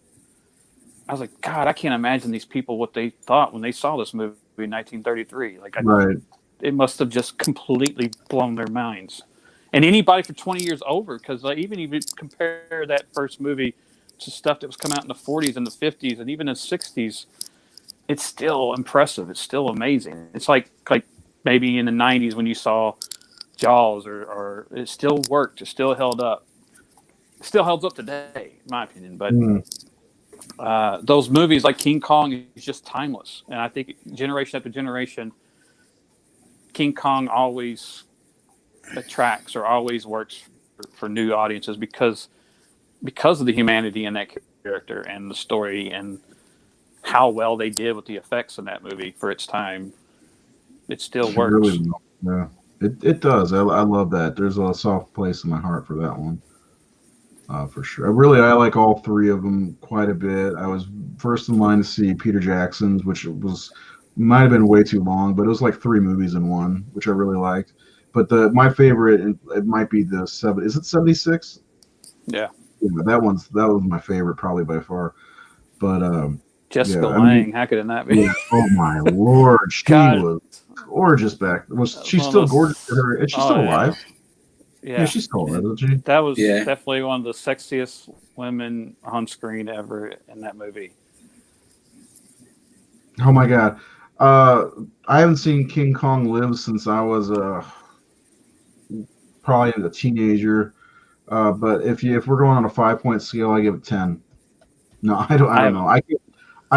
I was like, God, I can't imagine these people what they thought when they saw this movie in 1933. Like, it must have just completely blown their minds. And anybody for 20 years over, because even if you compare that first movie to stuff that was coming out in the 40s and the 50s and even the 60s, it's still impressive. It's still amazing. It's like maybe in the 90s when you saw Jaws, or it still worked. It still held up. It still holds up today, in my opinion. But those movies like King Kong is just timeless. And I think generation after generation, King Kong always attracts or always works for new audiences because of the humanity in that character and the story and how well they did with the effects in that movie for its time. It still works. Really, yeah, it does. I love that. There's a soft place in my heart for that one, for sure. I like all 3 of them quite a bit. I was first in line to see Peter Jackson's, which was Might have been way too long, but it was like 3 movies in one, which I really liked. But my favorite, it might be the seven. Is it 76? Yeah. That was my favorite, probably by far. But Jessica yeah, Lange, how could it not be? yeah, oh my lord, she God. was gorgeous back. Was That's she's one of still those- gorgeous? Is she still alive? Yeah. She's still alive, isn't she? That was Yeah. definitely one of the sexiest women on screen ever in that movie. Oh my god, I haven't seen King Kong Live since I was probably a teenager. But if we're going on a 5-point scale, I give it 10. No, I don't know. I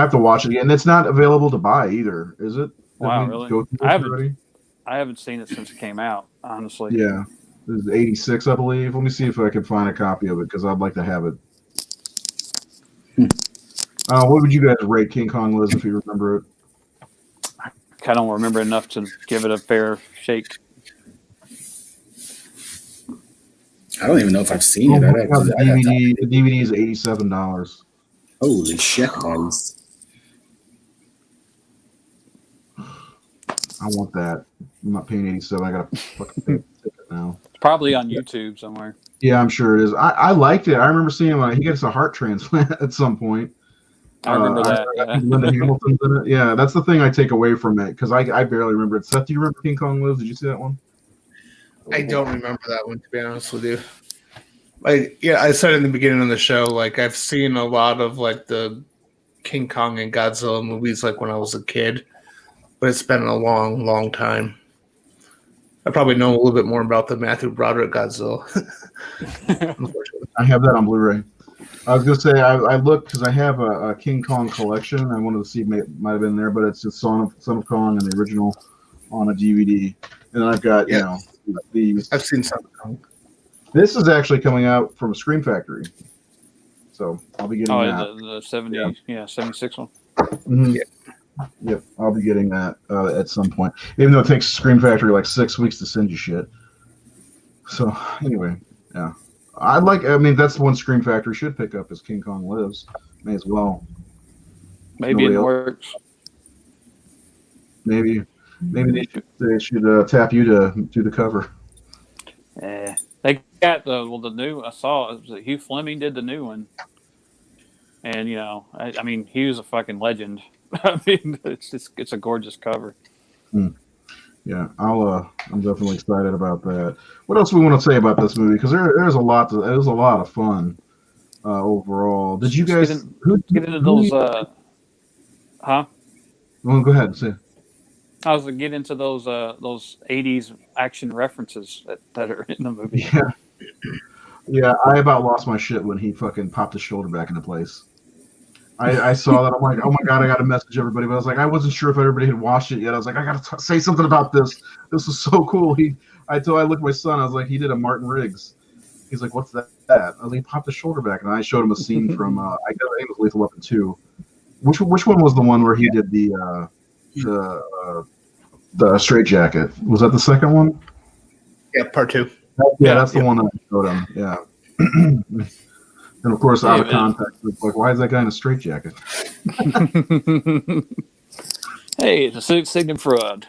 have to watch it again. It's not available to buy either, is it? Wow, Did we really? go through this already? I haven't seen it since it came out, honestly. Yeah, this is 86, I believe. Let me see if I can find a copy of it because I'd like to have it. What would you guys rate King Kong Lives if you remember it? I don't remember enough to give it a fair shake. I don't even know if I've seen it. The DVD is $87. Holy shit, guys. I want that. I'm not paying 87. I gotta fucking pay the ticket now. It's probably on YouTube somewhere. Yeah, I'm sure it is. I liked it. I remember seeing him. He gets a heart transplant at some point. I remember that. I think Linda Hamilton's in it. Yeah, that's the thing I take away from it because I barely remember it. Seth, do you remember King Kong Lives? Did you see that one? I don't remember that one, to be honest with you. I said in the beginning of the show, like I've seen a lot of like the King Kong and Godzilla movies, like when I was a kid, but it's been a long, long time. I probably know a little bit more about the Matthew Broderick Godzilla. Unfortunately, I have that on Blu-ray. I was gonna say I looked because I have a King Kong collection. I wanted to see might have been there, but it's just Son of Kong and the original on a DVD. And then I've got you know these. I've seen some. This is actually coming out from Scream Factory, so I'll be getting that. The 70, 76 one. Mm-hmm. Yep, I'll be getting that at some point. Even though it takes Scream Factory like 6 weeks to send you shit. So anyway, yeah, I mean, that's the one Scream Factory should pick up is King Kong Lives. May as well. Maybe it works. Maybe they should tap you to do the cover. They got the new. I saw it was Hugh Fleming did the new one, and I mean, he was a fucking legend. I mean, it's a gorgeous cover. Yeah, I'm definitely excited about that. What else do we want to say about this movie? Because there's a lot. It was a lot of fun overall. Did you guys get into those? Huh? Well, go ahead. Say. I was gonna get into those 80s action references that are in the movie. Yeah. I about lost my shit when he fucking popped his shoulder back into place. I saw that. I'm like, oh my god, I got to message everybody. But I was like, I wasn't sure if everybody had watched it yet. I was like, I got to say something about this. This was so cool. I looked at my son. I was like, he did a Martin Riggs. He's like, what's that? I was like, he popped his shoulder back, and I showed him a scene from I think it was Lethal Weapon 2. Which one was the one where he did the Straight Jacket? Was that the second one? Yeah, part 2. Yeah, that's the one that I showed him. Yeah. And of course, out of context, it's like, why is that guy in a straitjacket? Hey, it's a Sigmund.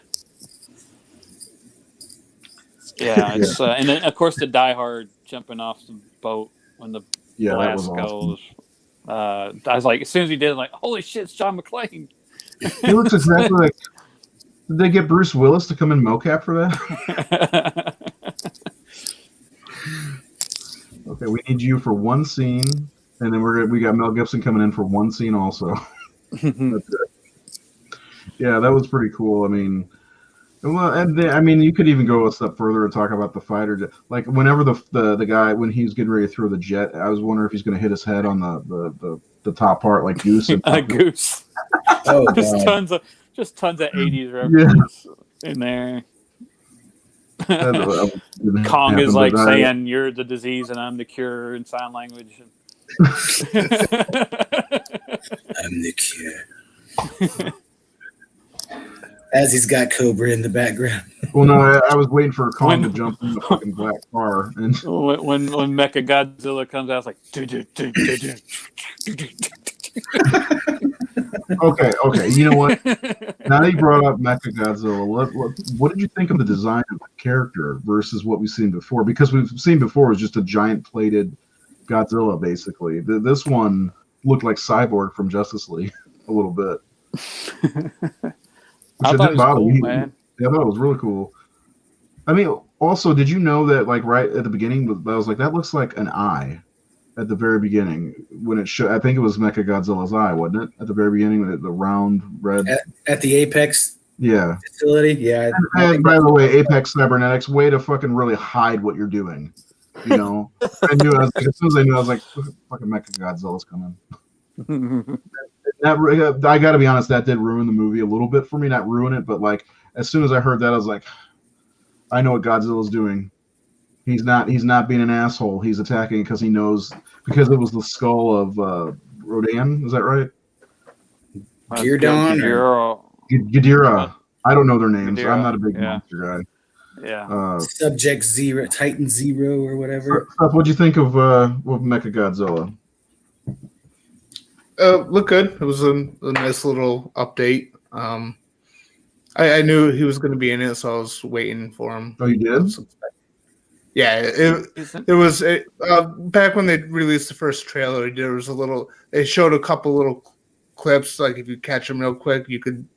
Yeah, it's and then of course the Die Hard jumping off the boat when the blast goes. Awesome. I was like, as soon as he did, like, holy shit, it's John McClane. He looks exactly like. Did they get Bruce Willis to come in mocap for that? Okay, we need you for one scene, and then we got Mel Gibson coming in for one scene also. That's it. Yeah, that was pretty cool. I mean, you could even go a step further and talk about the fighter jet. Like whenever the guy when he's getting ready to throw the jet, I was wondering if he's going to hit his head on the top part like Goose. Goose. Oh, just tons of 80s references in there. Kong is like saying you're the disease and I'm the cure in sign language. I'm the cure. As he's got Cobra in the background. Well, no, I was waiting for Kong to jump in the fucking black car. And when Mecha Godzilla comes out, it's like. Okay. You know what? Now that you brought up Mechagodzilla, what did you think of the design of the character versus what we've seen before? Because we've seen before was just a giant plated Godzilla, basically. This one looked like Cyborg from Justice League a little bit. I thought it was cool, man. Yeah, I thought it was really cool. I mean, also, did you know that, like, right at the beginning, I was like, that looks like an eye at the very beginning when it showed. I think it was Mechagodzilla's eye, wasn't it? At the very beginning, the round red. At the Apex facility? Yeah. And by the way, Apex Cybernetics, way to fucking really hide what you're doing. You know? I knew, as soon as I knew, I was like, fucking Mechagodzilla's coming. I got to be honest, that did ruin the movie a little bit for me. Not ruin it, but like as soon as I heard that, I was like, I know what Godzilla's doing. He's not being an asshole. He's attacking because he knows, because it was the skull of Rodan. Is that right? Ghidorah. I don't know their names. Ghidorah, I'm not a big monster guy. Yeah. Subject Zero, Titan Zero, or whatever. What'd you think of Mechagodzilla? Looked good. It was a nice little update. I knew he was going to be in it, so I was waiting for him. Oh, you did? Yeah, it was back when they released the first trailer. They showed a couple little clips. Like if you catch them real quick, you could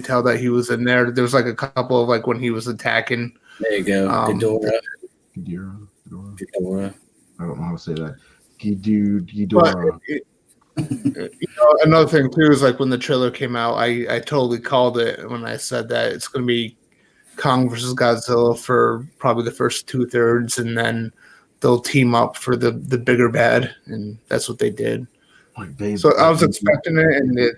tell that he was in there. There was like a couple of like when he was attacking. There you go, Ghidorah. I don't know how to say that. Ghidorah. Another thing too is like when the trailer came out, I totally called it when I said that it's going to be Kong versus Godzilla for probably the first 2/3, and then they'll team up for the bigger bad, and that's what they did. So I was expecting it, and it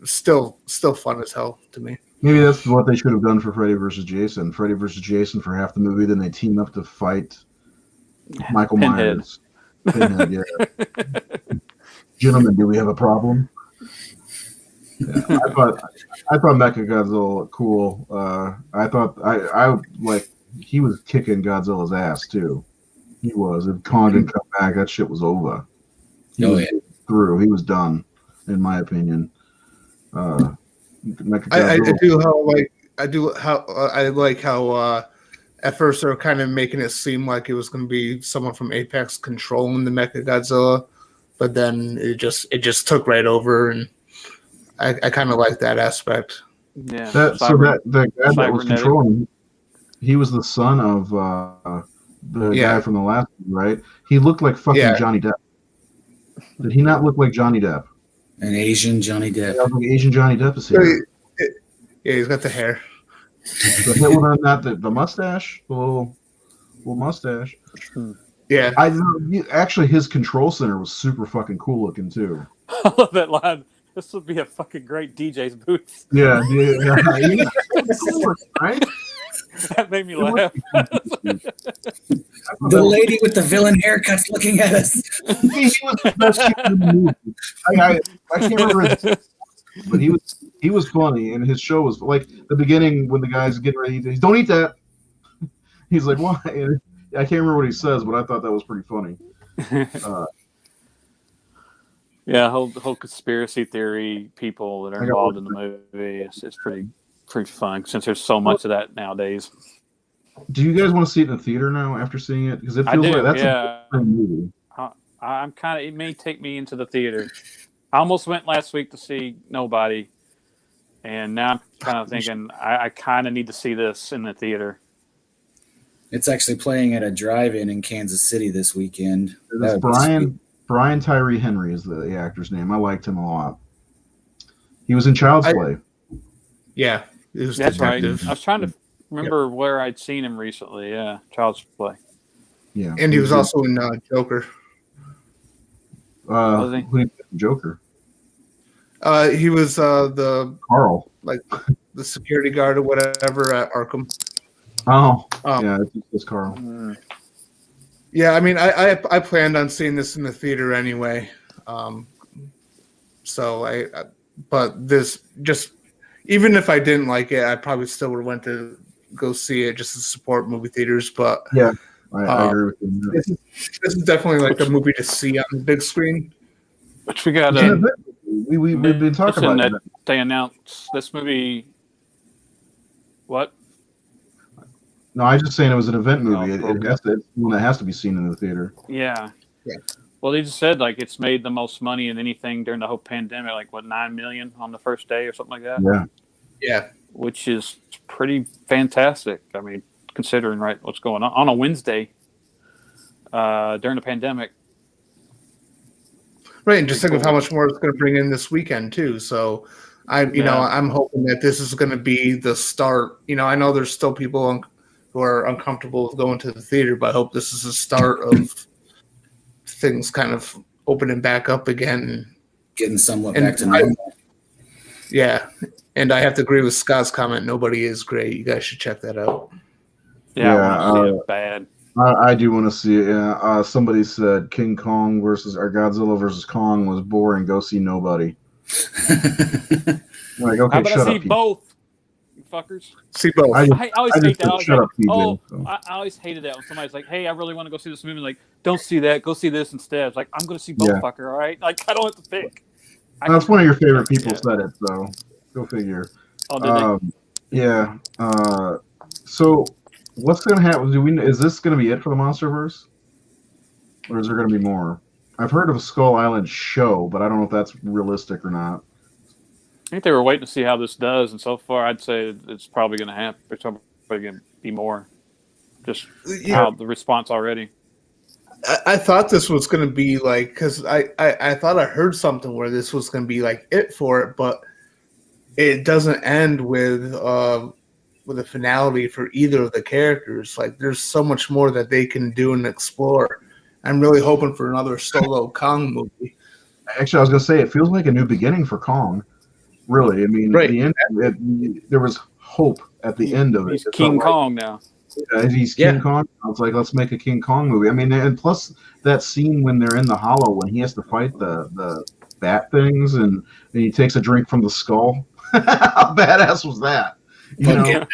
still fun as hell to me. Maybe that's what they should have done for Freddy versus Jason. Freddy versus Jason for half the movie, then they team up to fight Michael Myers. Pinhead, yeah. Gentlemen, do we have a problem? Yeah, I thought Mechagodzilla cool. I thought I like he was kicking Godzilla's ass too. He was. If Kong didn't come back, that shit was over. He was through. He was done, in my opinion. I like how at first they were kind of making it seem like it was going to be someone from Apex controlling the Mechagodzilla, but then it just took right over, and I kind of like that aspect. Yeah. That guy that was controlling, he was the son of the guy from the last one, right? He looked like fucking Johnny Depp. Did he not look like Johnny Depp? An Asian Johnny Depp. Yeah, like Asian Johnny Depp is here. Yeah, he's got the hair. Not the mustache, the little mustache. Yeah, actually his control center was super fucking cool looking too. I love that line. This would be a fucking great DJ's booth. Yeah. Right? That made me laugh. The lady with the villain haircuts looking at us. He was the best kid in the movie. I can't remember but he was funny, and his show was like the beginning when the guy's getting ready to eat. Don't eat that. He's like, why? And I can't remember what he says, but I thought that was pretty funny. Yeah, whole conspiracy theory people that are involved in the movie. It's pretty fun since there's so much of that nowadays. Do you guys want to see it in the theater now after seeing it? Because it feels like that's a different movie. I'm kind of. It may take me into the theater. I almost went last week to see Nobody, and now I'm kind of thinking I kind of need to see this in the theater. It's actually playing at a drive-in in Kansas City this weekend. Brian Tyree Henry is the actor's name. I liked him a lot. He was in Child's Play. Yeah, it was that's detective. right. I was trying to remember where I'd seen him recently. Yeah, Child's Play. Yeah, and he was also in Joker. Was he? Who did Joker? He was the Carl, like the security guard or whatever at Arkham. Oh, yeah, it's Carl. Yeah, I mean, I planned on seeing this in the theater anyway. But this just, even if I didn't like it, I probably still would have went to go see it just to support movie theaters. But yeah, I agree with you. This is definitely like a movie to see on the big screen. Which we got. We've been talking about they announced this movie. What? No, I was just saying it was an event movie. Oh, It's one that has to be seen in the theater. Yeah. Yeah. Well, they just said like it's made the most money in anything during the whole pandemic, like what 9 million on the first day or something like that. Yeah. Yeah. Which is pretty fantastic. I mean, considering what's going on a Wednesday during the pandemic. Right, and just think of how much more it's going to bring in this weekend too. So, I'm hoping that this is going to be the start. I know there's still people who are uncomfortable with going to the theater, but I hope this is the start of things kind of opening back up again, getting somewhat back to normal. Yeah, and I have to agree with Scott's comment. Nobody is great. You guys should check that out. Yeah, I want to see it bad. I do want to see it. Yeah. Somebody said King Kong Godzilla versus Kong was boring. Go see nobody. Like, okay, how about shut I see up, both, you fuckers? See both. I always hate that. I I always hated that when somebody's like, "Hey, I really want to go see this movie." Like, don't see that. Go see this instead. It's like, I'm going to see both, fucker. All right, like I don't have to pick. That's one of your favorite people said it, so go figure. Oh, did they? Yeah. So what's going to happen? Is this going to be it for the MonsterVerse, or is there going to be more? I've heard of a Skull Island show, but I don't know if that's realistic or not. I think they were waiting to see how this does, and so far, I'd say it's probably going to happen. It's probably going to be more. Just how the response already. I thought this was going to be like, because I thought I heard something where this was going to be like it for it, but it doesn't end with a finality for either of the characters. Like, there's so much more that they can do and explore. I'm really hoping for another solo Kong movie. Actually, I was going to say it feels like a new beginning for Kong. Really, I mean, the end, there was hope at the end of it. He's King Kong now. He's King Kong. I was like, let's make a King Kong movie. I mean, and plus that scene when they're in the hollow when he has to fight the bat things and he takes a drink from the skull. How badass was that? You know,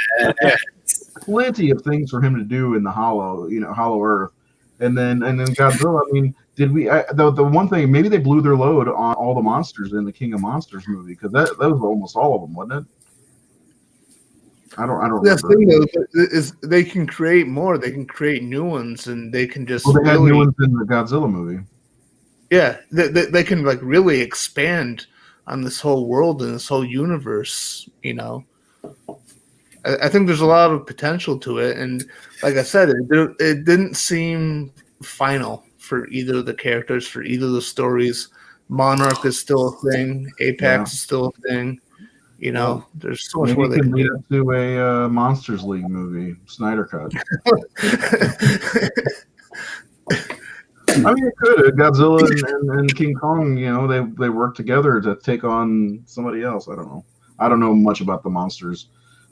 plenty of things for him to do in the hollow, Hollow Earth, and then Godzilla. I mean, did we? The one thing, maybe they blew their load on all the monsters in the King of Monsters movie because that was almost all of them, wasn't it? I don't remember. The thing though is they can create more. They can create new ones, and they can just they had new ones in the Godzilla movie. Yeah, they can like really expand on this whole world and this whole universe. I think there's a lot of potential to it, and like I said, it didn't seem final for either of the characters, for either of the stories. Monarch is still a thing. Apex is still a thing. There's so much more they can lead up to a Monsters League movie, Snyder Cut. I mean, it could. Godzilla and King Kong, they work together to take on somebody else. I don't know. I don't know much about the monsters.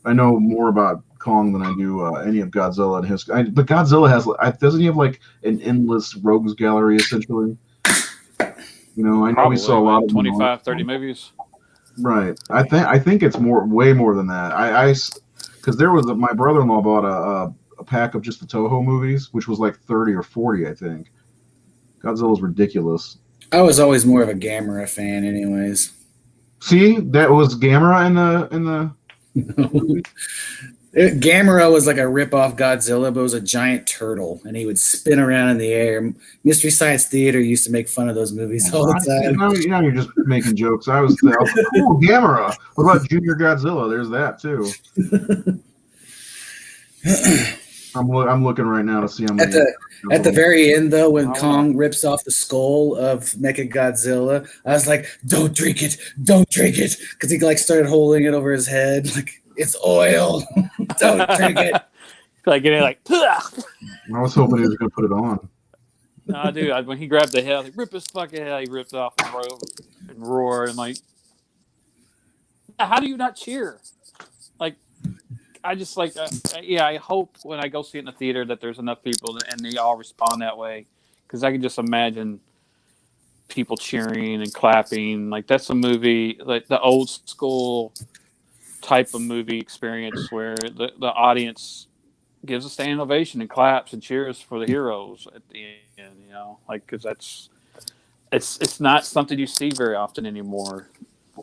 I know more about Kong than I do any of Godzilla and his. But Godzilla doesn't he have like an endless rogues gallery essentially? I know Probably, we saw a lot of 25, 30 movies. Right. I think it's way more than that. Because there was my brother-in-law bought a pack of just the Toho movies, which was like 30 or 40, I think. Godzilla's ridiculous. I was always more of a Gamera fan, anyways. See, that was Gamera in the. Gamera was like a rip-off Godzilla, but it was a giant turtle, and he would spin around in the air. Mystery Science Theater used to make fun of those movies all the time. Now you're just making jokes. I was cool, Gamera. What about Junior Godzilla? There's that too. I'm looking right now to see how many. At the very end, though, when Kong rips off the skull of Mechagodzilla, I was like, "Don't drink it! Don't drink it!" Because he started holding it over his head, like it's oil. Don't drink it. Like getting like. I was hoping he was going to put it on. No, dude. When he grabbed the head, like rip his fucking head, he ripped off and roared and like. How do you not cheer? Like. I just I hope when I go see it in the theater that there's enough people and they all respond that way, because I can just imagine people cheering and clapping. Like that's a movie, like the old school type of movie experience where the audience gives a standing ovation and claps and cheers for the heroes at the end. Because that's it's not something you see very often anymore,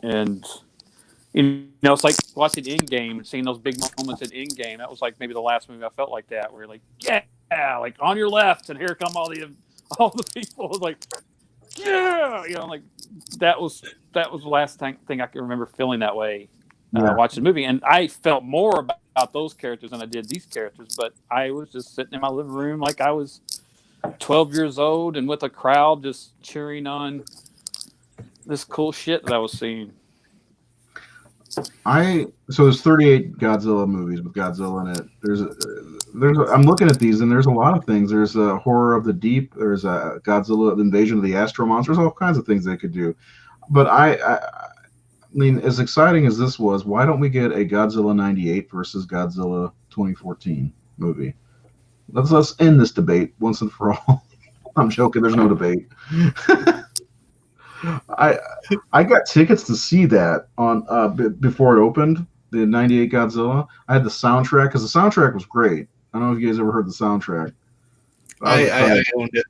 and You know, it's like watching Endgame and seeing those big moments in Endgame. That was like maybe the last movie I felt like that, where you're like, yeah, like on your left, and here come all the people. Like, yeah, you know, like that was the last thing I can remember feeling that way watching the movie. And I felt more about those characters than I did these characters. But I was just sitting in my living room like I was 12 years old and with a crowd just cheering on this cool shit that I was seeing. So there's 38 Godzilla movies with Godzilla in it. I'm looking at these and there's a lot of things. There's a Horror of the Deep. There's a Godzilla Invasion of the Astro Monsters. All kinds of things they could do. But I mean, as exciting as this was, why don't we get a Godzilla 98 versus Godzilla 2014 movie? Let's end this debate once and for all. I'm joking. There's no debate. I got tickets to see that on before it opened, the 98 Godzilla. I had the soundtrack because the soundtrack was great. I don't know if you guys ever heard the soundtrack. I owned it.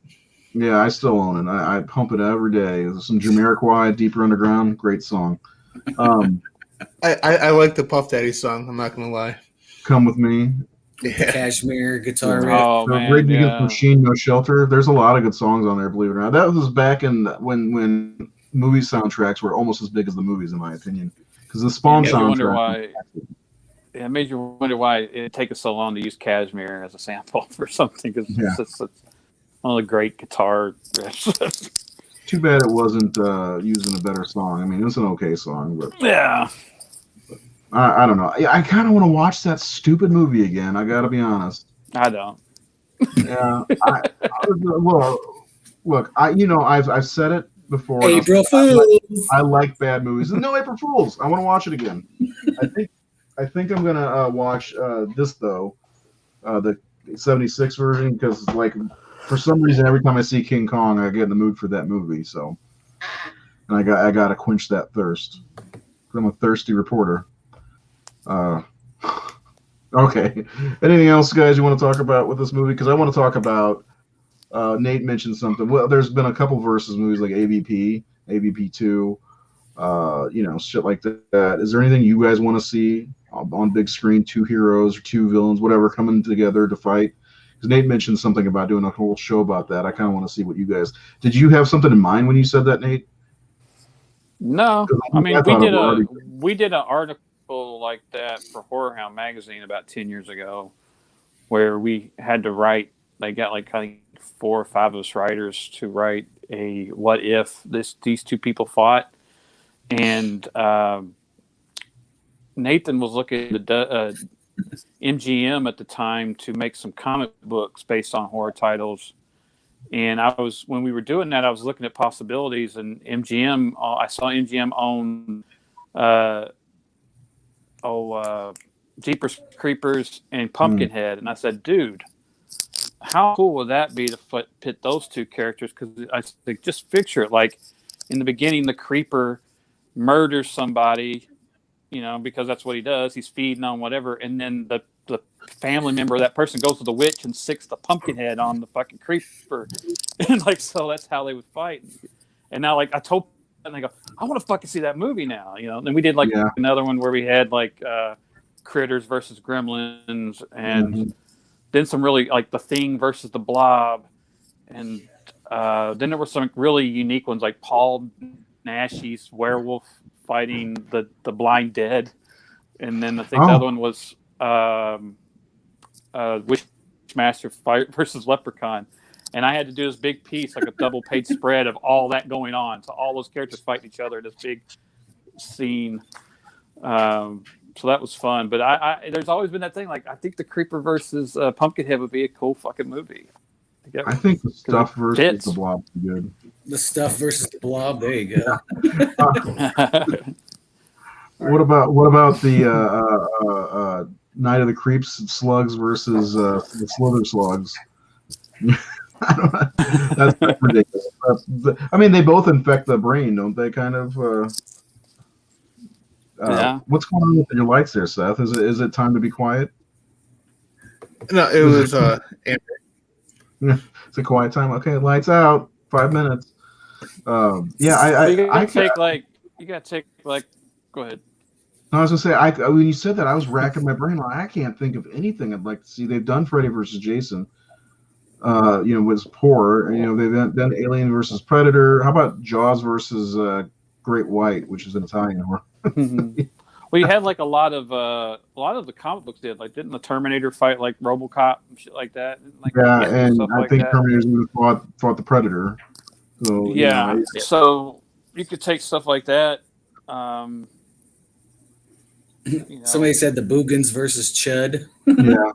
Yeah, I still own it. I pump it every day. There's some Jamiroquai, Deeper Underground, great song. I like the Puff Daddy song. I'm not gonna lie. Come With Me. Yeah. Cashmere guitar riff. Oh man, Great Against Machine, No Shelter. There's a lot of good songs on there, believe it or not. That was back in when movie soundtracks were almost as big as the movies, in my opinion. Because the Spawn soundtrack. It made you wonder why it take us so long to use Cashmere as a sample for something. Because it's one of the great guitar riffs. Too bad it wasn't using a better song. I mean, it's an okay song, but yeah. I don't know. I kind of want to watch that stupid movie again. I got to be honest. I don't. Yeah. Well, look, I've said it before. April Fools. I like bad movies. No April Fools. I want to watch it again. I think I'm gonna watch this though, the '76 version, because like for some reason every time I see King Kong, I get in the mood for that movie. So, and I got to quench that thirst. I'm a thirsty reporter. Okay. Anything else, guys, you want to talk about with this movie? Because I want to talk about. Nate mentioned something. Well, there's been a couple versus movies like AVP 2, shit like that. Is there anything you guys want to see on big screen? Two heroes or two villains, whatever, coming together to fight? Because Nate mentioned something about doing a whole show about that. I kind of want to see what you guys. Did you have something in mind when you said that, Nate? No, I mean we did an article like that for Horror Hound magazine about 10 years ago, where we had to write. They got like I think 4 or 5 of us writers to write a what if these two people fought, and Nathan was looking at the MGM at the time to make some comic books based on horror titles. And when we were doing that, I was looking at possibilities, and MGM. I saw MGM own Jeepers Creepers and Pumpkinhead, and I said, dude, how cool would that be to pit those two characters? Because I think just picture it, like in the beginning, the Creeper murders somebody, because that's what he does. He's feeding on whatever, and then the family member of that person goes to the witch and sicks the Pumpkinhead on the fucking Creeper, and so that's how they would fight. And now, I told them, and they go, I want to fucking see that movie now, And we did another one where we had Critters versus Gremlins, and then some really The Thing versus the Blob, and then there were some really unique ones like Paul Nashi's werewolf fighting the Blind Dead, and then I think the other one was Wishmaster fight versus Leprechaun, and I had to do this big piece, like a double page spread of all that going on, so all those characters fighting each other in this big scene. So that was fun, but I there's always been that thing. I think the Creeper versus Pumpkinhead would be a cool fucking movie. I think the Stuff versus the Blob would be good. The Stuff versus the Blob. There you go. What about the Night of the Creeps Slugs versus the Slither Slugs? I don't know. That's ridiculous. I mean, they both infect the brain, don't they? Kind of. Yeah. What's going on with your lights there, Seth? Is it time to be quiet? No, it was It's a quiet time. Okay, lights out. 5 minutes. You gotta take go ahead. No, I was gonna say, when you said that, I was racking my brain. Like, I can't think of anything I'd like to see. They've done Freddy versus Jason. Was poor. They've done Alien versus Predator. How about Jaws versus Great White, which is an Italian horror? Well, you had like a lot of the comic books did. Like, didn't the Terminator fight like RoboCop and shit like that? Like, Yeah, and I like think that. Terminator's even fought the Predator. So yeah, so you could take stuff like that. Somebody said the Boogans versus Chud. Yeah,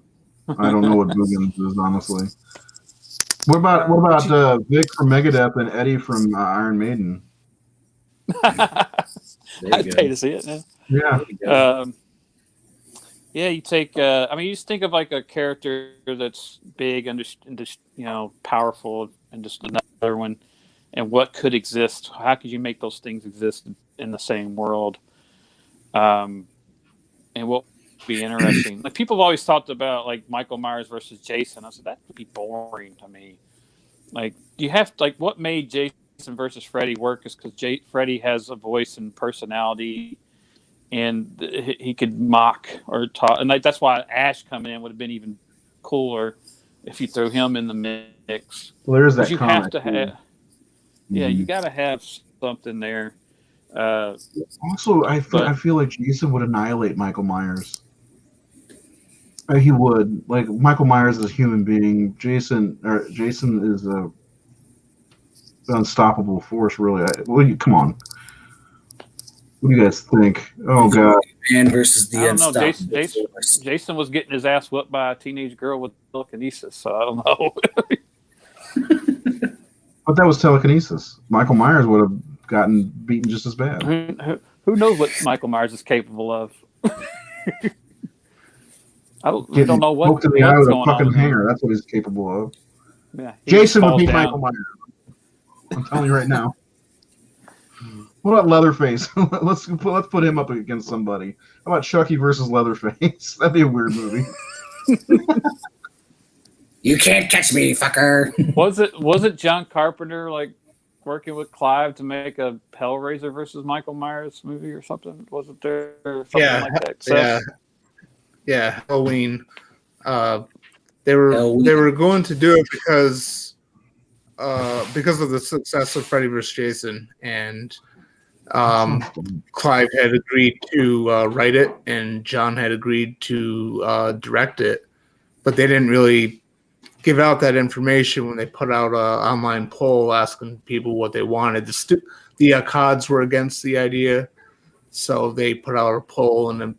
I don't know what Boogans is, honestly. What about Vic from Megadeth and Eddie from Iron Maiden? I'd pay to see it. Yeah. You take. You just think of like a character that's big and just powerful, and just another one, and what could exist. How could you make those things exist in the same world? And what would be interesting? Like, people have always talked about like Michael Myers versus Jason. I said that would be boring to me. Like, you have to, like, what made Jason versus Freddy work is because Freddy has a voice and personality, and he could mock or talk, and like that's why Ash coming in would have been even cooler if you threw him in the mix. Well, there's that. You have to have, you got to have something there. Also, I feel like Jason would annihilate Michael Myers. He would. Like, Michael Myers is a human being. Jason is a unstoppable force. Really. Come on. What do you guys think? Oh God. Man versus the I don't know. unstoppable force. Jason was getting his ass whipped by a teenage girl with telekinesis, so I don't know. But that was telekinesis. Michael Myers would have gotten beaten just as bad. Who knows what Michael Myers is capable of? I don't know what. Poked in the eye with a fucking hanger. That's what he's capable of. Yeah, Jason would beat Michael Myers. I'm telling you right now. What about Leatherface? let's put him up against somebody. How about Chucky versus Leatherface? That'd be a weird movie. You can't catch me, fucker. Was it John Carpenter like working with Clive to make a Hellraiser versus Michael Myers movie or something? Wasn't there something like that? Yeah, Halloween. They were going to do it because of the success of Freddy vs. Jason, and Clive had agreed to write it, and John had agreed to direct it, but they didn't really give out that information when they put out an online poll asking people what they wanted. The CODs were against the idea, so they put out a poll, and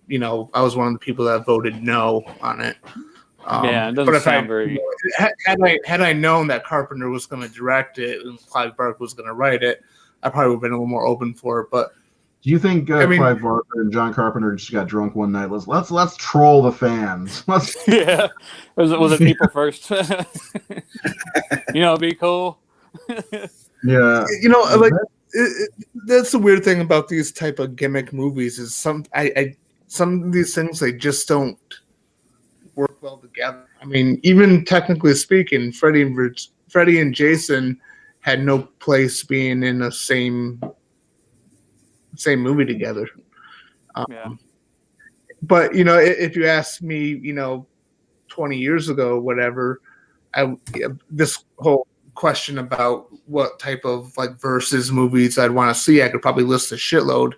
I was one of the people that voted no on it. It doesn't sound very. Had I known that Carpenter was going to direct it and Clive Barker was going to write it, I probably would have been a little more open for it. But do you think Clive Barker and John Carpenter just got drunk one night? Let's troll the fans. Yeah, was it people first? It'd be cool. Yeah, that's the weird thing about these type of gimmick movies is some of these things, they just don't work well together. I mean, even technically speaking, Freddy and Jason had no place being in the same movie together. But if you ask me, 20 years ago, whatever, this whole question about what type of like versus movies I'd want to see, I could probably list a shitload.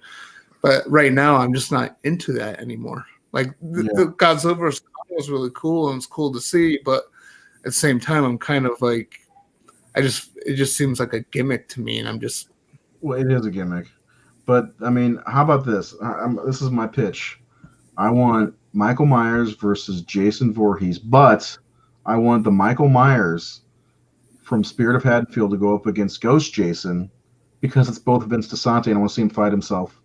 But right now, I'm just not into that anymore. Like the Godzilla vs. Kong was really cool and it's cool to see, but at the same time, I'm kind of like, it just seems like a gimmick to me, and I'm just. Well, it is a gimmick, but I mean, how about this? This is my pitch. I want Michael Myers versus Jason Voorhees, but I want the Michael Myers from Spirit of Haddonfield to go up against Ghost Jason because it's both Vince DeSante, and I want to see him fight himself.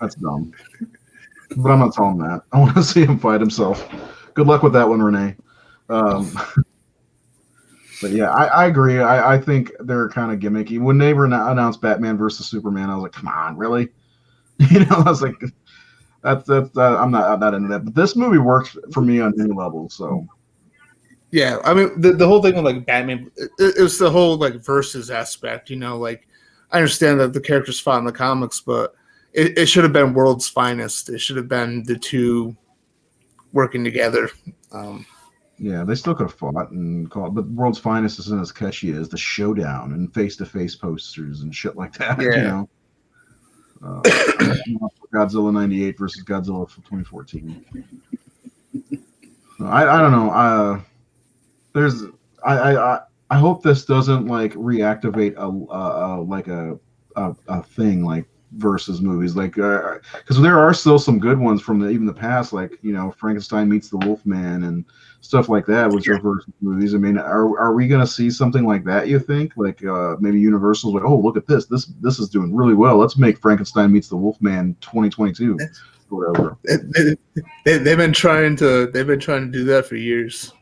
That's dumb. But I'm not telling that. I want to see him fight himself. Good luck with that one, Renee. But yeah, I agree. I think they're kind of gimmicky. When they announced Batman versus Superman, I was like, come on, really? I was like, that's I'm not into that. But this movie works for me on many levels. So yeah, I mean the whole thing with like Batman, it was the whole like versus aspect. Like I understand that the characters fought in the comics, but it should have been World's Finest. It should have been the two working together. Yeah, they still could have fought and called, but World's Finest isn't as catchy as the Showdown and face-to-face posters and shit like that. Yeah. You know, Godzilla '98 versus Godzilla 2014. I don't know. There's I hope this doesn't like reactivate a thing like versus movies like because there are still some good ones from even the past, like Frankenstein meets the Wolfman and stuff like that, which are versus movies. I mean, are we going to see something like that? You think like maybe Universal's like, oh, look at this is doing really well. Let's make Frankenstein meets the Wolfman 2022 or whatever. They've been trying to do that for years.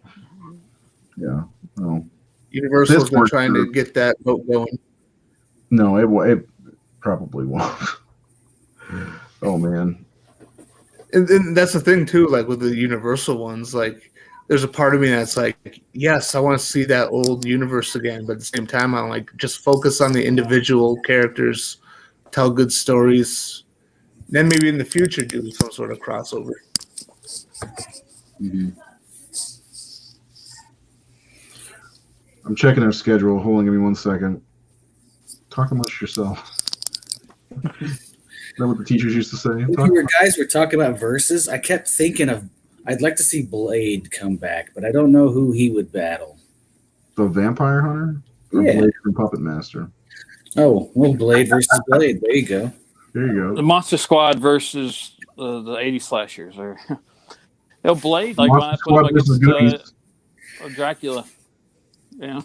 Yeah. Oh. Universal's been trying to get that boat going. No, it probably won't. Oh man. And that's the thing too, like with the Universal ones, like there's a part of me that's like, yes, I want to see that old universe again, but at the same time I'm like, just focus on the individual characters, tell good stories, then maybe in the future do some sort of crossover. Mm-hmm. I'm checking our schedule. Hold on, give me 1 second. Talk amongst yourself. Is that what the teachers used to say? You guys were talking about verses. I kept thinking of, I'd like to see Blade come back, but I don't know who he would battle. The Vampire Hunter? Or Yeah. Blade from Puppet Master? Oh, well, Blade versus Blade. There you go. There you go. The Monster Squad versus the 80 slashers. Or Blade, like when I put him against Dracula. Yeah.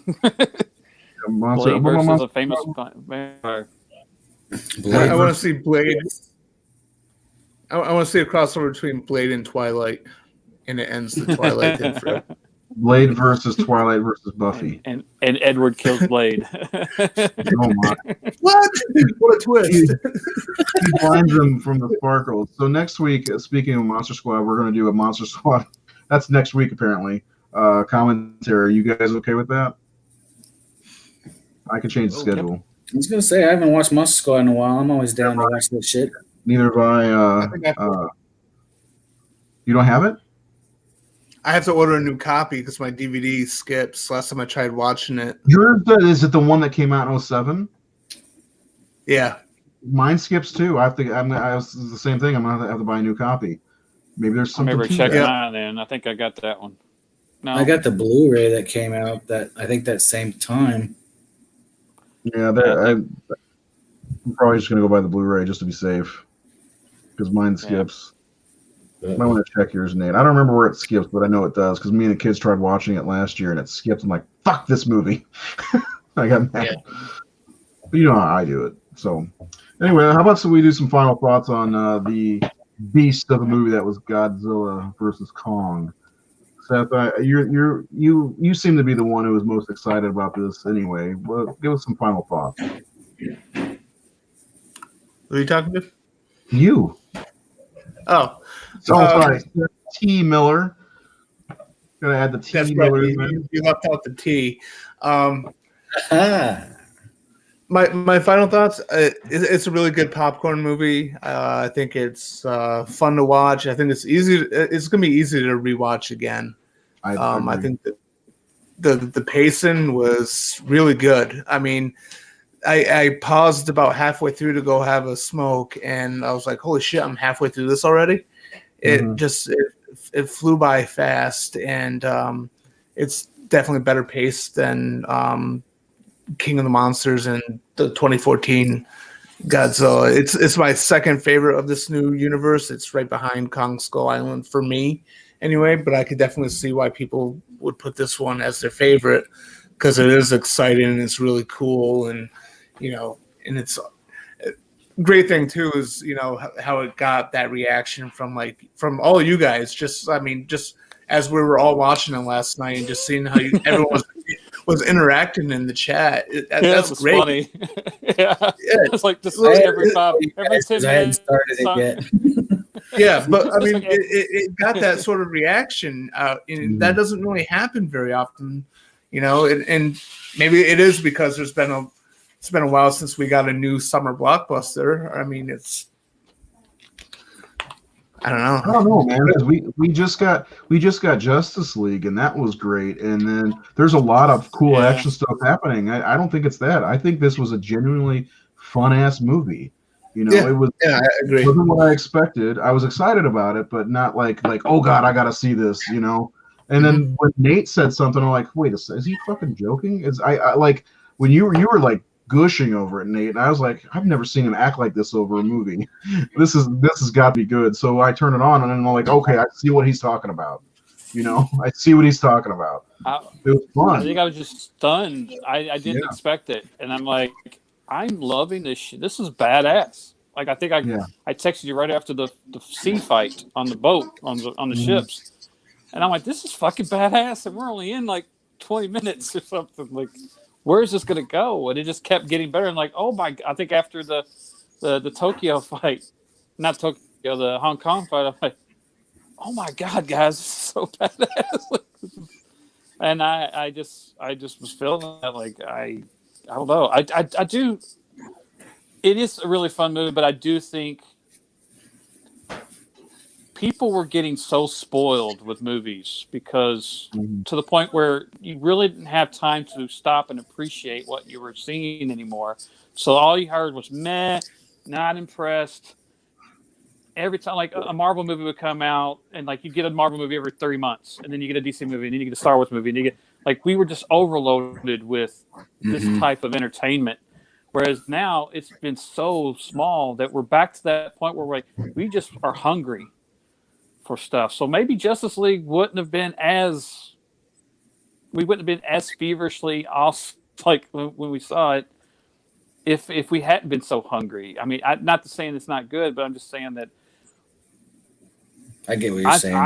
Monster, Blade versus a famous vampire. I want to see Blade. I want to see a crossover between Blade and Twilight, and it ends the Twilight thing forever. Blade versus Twilight versus Buffy. And Edward kills Blade. Oh my! What? What a twist! He blinds them from the sparkles. So next week, speaking of Monster Squad, we're going to do a Monster Squad. That's next week apparently. Commentary. You guys okay with that? I could change the schedule. I was gonna say I haven't watched Monster Squad in a while. I'm always down to watch that shit. Neither have I. You don't have it? I have to order a new copy because my DVD skips. Last time I tried watching it. Is it the one that came out in 2007? Yeah. Mine skips too. I was the same thing. I'm gonna have to buy a new copy. Maybe there's something. I remember checking mine then. I think I got that one. No. I got the Blu-ray that came out that same time. Yeah, I'm probably just gonna go buy the Blu-ray just to be safe because mine skips. I might want to check yours, Nate. I don't remember where it skips, but I know it does because me and the kids tried watching it last year and it skipped. I'm like, fuck this movie. I got mad. Yeah. But you know how I do it. So anyway, how about we do some final thoughts on the beast of the movie that was Godzilla versus Kong. Seth, you seem to be the one who was most excited about this anyway. Well, give us some final thoughts. Who are you talking to? You. Oh. Sorry. T. Miller. Gotta add the T. That's Miller. Right. You left out the T. My final thoughts. It's a really good popcorn movie. I think it's fun to watch. I think it's easy. It's gonna be easy to rewatch again. I think that the pacing was really good. I mean, I paused about halfway through to go have a smoke, and I was like, "Holy shit! I'm halfway through this already." It flew by fast, and it's definitely better paced than King of the Monsters and the 2014 Godzilla. It's my second favorite of this new universe. It's right behind Kong Skull Island for me, anyway. But I could definitely see why people would put this one as their favorite because it is exciting and it's really cool, and and it's great thing too is how it got that reaction from all you guys. Just as we were all watching it last night and just seeing how everyone was interacting in the chat. That's great. Funny. Yeah, it's like just every 10 minutes. I hadn't started it yet. Yeah, but I mean, it got that sort of reaction, and that doesn't really happen very often, and maybe it is because there's been it's been a while since we got a new summer blockbuster. I mean, I don't know, man. 'Cause we just got Justice League, and that was great. And then there's a lot of cool action stuff happening. I don't think it's that. I think this was a genuinely fun ass movie. You know, it was. Yeah, I agree. Wasn't what I expected. I was excited about it, but not like oh god, I gotta see this. You know. And then when Nate said something, I'm like, wait a second, is he fucking joking? I like when you were like gushing over it, Nate, and I was like, I've never seen him act like this over a movie. This has got to be good. So I turn it on, and I'm like, okay, I see what he's talking about. You know, I see what he's talking about. It was fun. I think I was just stunned. I didn't expect it, and I'm like, I'm loving this shit. This is badass. Like I think I texted you right after the sea fight on the boat on the ships, and I'm like, this is fucking badass, and we're only in like 20 minutes or something. Like, where is this gonna go? And it just kept getting better. And like, oh my! I think after the Tokyo fight, not Tokyo, the Hong Kong fight, I'm like, oh my god, guys, this is so badass. And I just was feeling that. Like I don't know. I do. It is a really fun movie, but I do think people were getting so spoiled with movies because to the point where you really didn't have time to stop and appreciate what you were seeing anymore. So all you heard was meh, not impressed. Every time, like a Marvel movie would come out, and like you get a Marvel movie every 3 months, and then you get a DC movie, and then you get a Star Wars movie, and you get like we were just overloaded with this type of entertainment. Whereas now it's been so small that we're back to that point where we just are hungry for stuff. So maybe Justice League wouldn't have been as feverishly off like when we saw it if we hadn't been so hungry. I mean, not saying it's not good, but I'm just saying that I get what you're saying.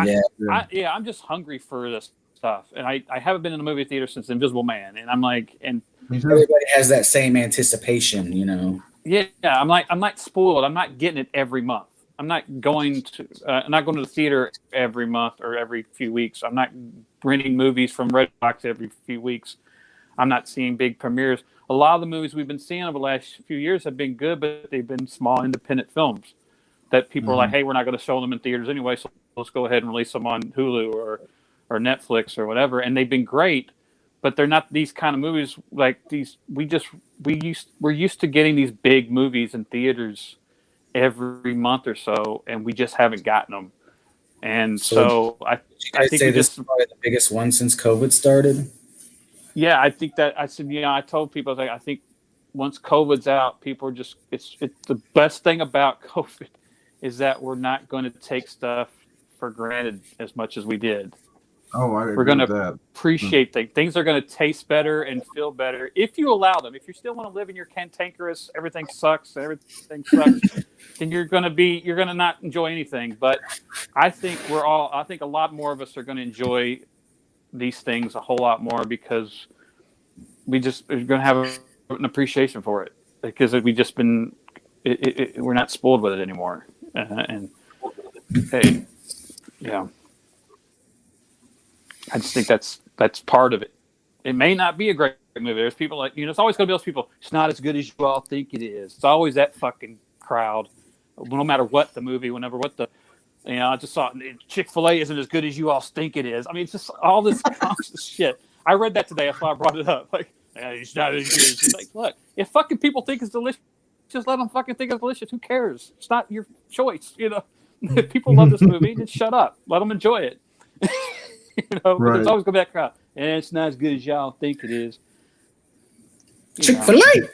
I'm just hungry for this stuff, and I haven't been in a movie theater since Invisible Man, and I'm like, and everybody has that same anticipation, you know. Yeah, I'm not spoiled. I'm not getting it every month. I'm not going to the theater every month or every few weeks. I'm not renting movies from Redbox every few weeks. I'm not seeing big premieres. A lot of the movies we've been seeing over the last few years have been good, but they've been small independent films that people are like, hey, we're not going to show them in theaters anyway, so let's go ahead and release them on Hulu or Netflix or whatever. And they've been great, but they're not these kind of movies like these. We're used to getting these big movies in theaters every month or so, and we just haven't gotten them. And so I think this is probably the biggest one since COVID started. Yeah, I think that I said, I told people, I think once COVID's out, people are just it's the best thing about COVID is that we're not going to take stuff for granted as much as we did. Oh, we're going to appreciate things. Things are going to taste better and feel better if you allow them. If you still want to live in your cantankerous, everything sucks, then you're going to not enjoy anything. But I think a lot more of us are going to enjoy these things a whole lot more because we're going to have an appreciation for it because we're not spoiled with it anymore. And hey, yeah. I just think that's part of it. It may not be a great movie. There's people like, it's always going to be those people. It's not as good as you all think it is. It's always that fucking crowd, no matter what the movie, I just saw Chick-fil-A isn't as good as you all think it is. I mean, it's just all this constant shit. I read that today. That's why I brought it up. Like, it's not as good. It's like, look, if fucking people think it's delicious, just let them fucking think it's delicious. Who cares? It's not your choice. If people love this movie, just shut up. Let them enjoy it. Right. There's always going to be that crowd. And it's not as good as y'all think it is. Chick-fil-A.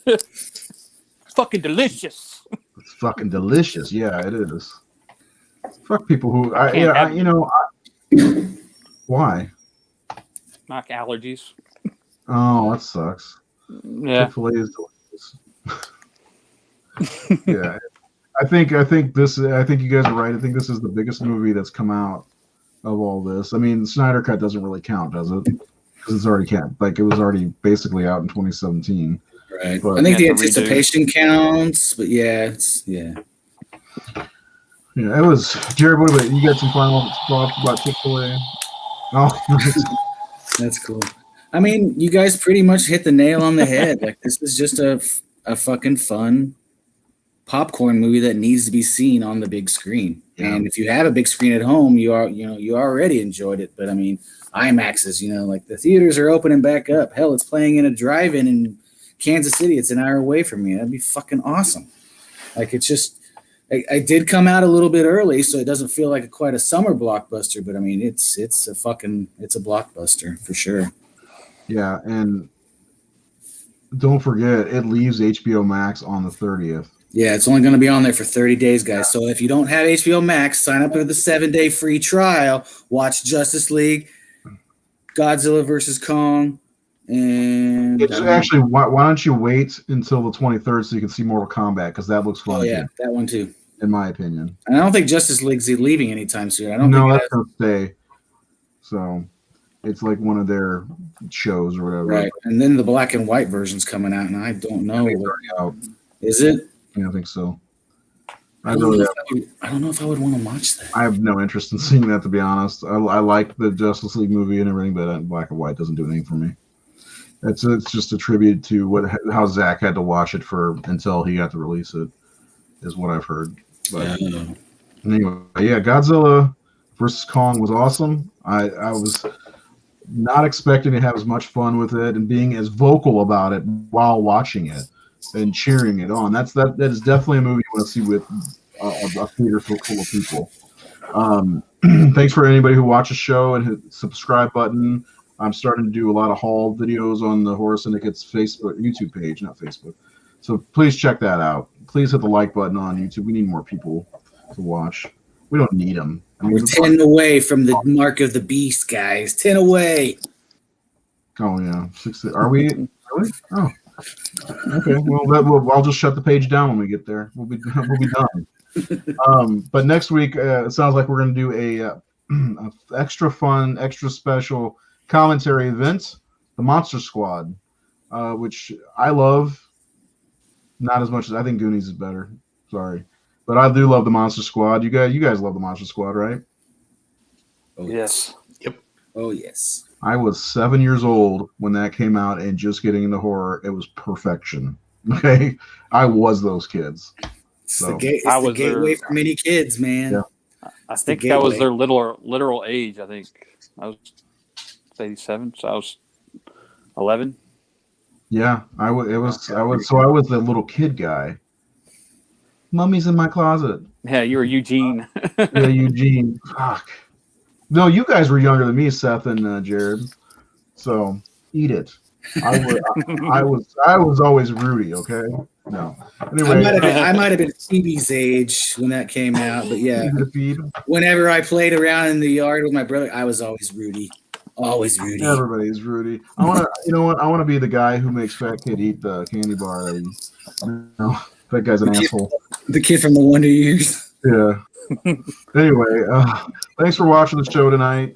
It's fucking delicious. It's fucking delicious. Yeah, it is. Fuck people who why? Knock allergies. Oh, that sucks. Yeah. Chick-fil-A is delicious. Yeah. I think you guys are right. I think this is the biggest movie that's come out of all this. I mean, the Snyder Cut doesn't really count, does it? Because it's already it was already basically out in 2017. Right. But I think the anticipation counts, but yeah. Yeah, it was. Jared, what you got some final thoughts about Chick-fil-A? Oh, that's cool. I mean, you guys pretty much hit the nail on the head. Like, this is just a fucking fun popcorn movie that needs to be seen on the big screen. Yeah. And if you have a big screen at home, you already enjoyed it. But I mean, IMAXs, like the theaters are opening back up. Hell, it's playing in a drive-in in Kansas City. It's an hour away from me. That'd be fucking awesome. Like, it's just, I did come out a little bit early, so it doesn't feel like quite a summer blockbuster. But I mean, it's a blockbuster for sure. Yeah, and don't forget, it leaves HBO Max on the 30th. Yeah, it's only going to be on there for 30 days, guys. So if you don't have HBO Max, sign up for the 7-day free trial. Watch Justice League, Godzilla versus Kong, and Actually, why don't you wait until the 23rd so you can see Mortal Kombat, because that looks fun. Oh yeah, that one too. In my opinion. And I don't think Justice League's leaving anytime soon. I don't No, think that's going to stay. So it's like one of their shows or whatever. Right. And then the black and white version's coming out, and I don't know. Is it? Yeah, I think so. I don't know if I would want to watch that. I have no interest in seeing that, to be honest. I like the Justice League movie and everything, but black and white doesn't do anything for me. It's just a tribute to how Zach had to watch it until he got to release it, is what I've heard. But anyway, yeah, Godzilla versus Kong was awesome. I was not expecting to have as much fun with it and being as vocal about it while watching it and cheering it on. That is definitely a movie you want to see with a theater full of people. Thanks for anybody who watched the show and hit the subscribe button. I'm starting to do a lot of haul videos on the Horror Syndicate's YouTube page, not Facebook. So please check that out. Please hit the like button on YouTube. We need more people to watch. We don't need them. I mean, we're 10 away from the mark of the beast, guys. 10 away. Oh yeah, 60. Are we really? Oh, okay. Well, I'll just shut the page down when we get there. We'll be done. But next week, it sounds like we're going to do a extra fun, extra special commentary event, the Monster Squad, which I love. Not as much as I think Goonies is better. Sorry, but I do love the Monster Squad. You guys love the Monster Squad, right? Oh yes. Yep. Oh yes. I was 7 years old when that came out, and just getting into horror, it was perfection. Okay, I was those kids. It's the gateway for many kids, man. Yeah. I think that was their literal age. I think I was 87, so I was 11. Yeah, I was the little kid guy. Mummy's in my closet. Yeah, you were Eugene. Yeah, Eugene. Fuck. No, you guys were younger than me, Seth and Jared. So eat it. I was always Rudy. Okay. No. Anyway, I might have been Phoebe's age when that came out, but yeah. Whenever I played around in the yard with my brother, I was always Rudy. Always Rudy. Everybody's Rudy. I want to. You know what? I want to be the guy who makes Fat Kid eat the candy bar. That guy's an asshole. The kid from the Wonder Years. Yeah. Anyway, thanks for watching the show tonight.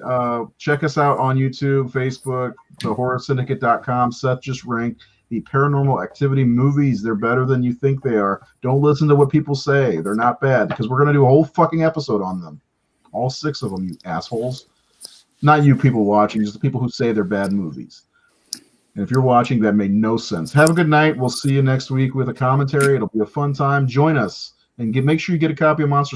Check us out on YouTube, Facebook, thehorrorsyndicate.com. Seth just ranked the Paranormal Activity movies. They're better than you think they are. Don't listen to what people say. They're not bad, because we're going to do a whole fucking episode on them. All 6 of them, you assholes. Not you people watching, just the people who say they're bad movies. And if you're watching, that made no sense. Have a good night. We'll see you next week with a commentary. It'll be a fun time. Join us and make sure you get a copy of Monster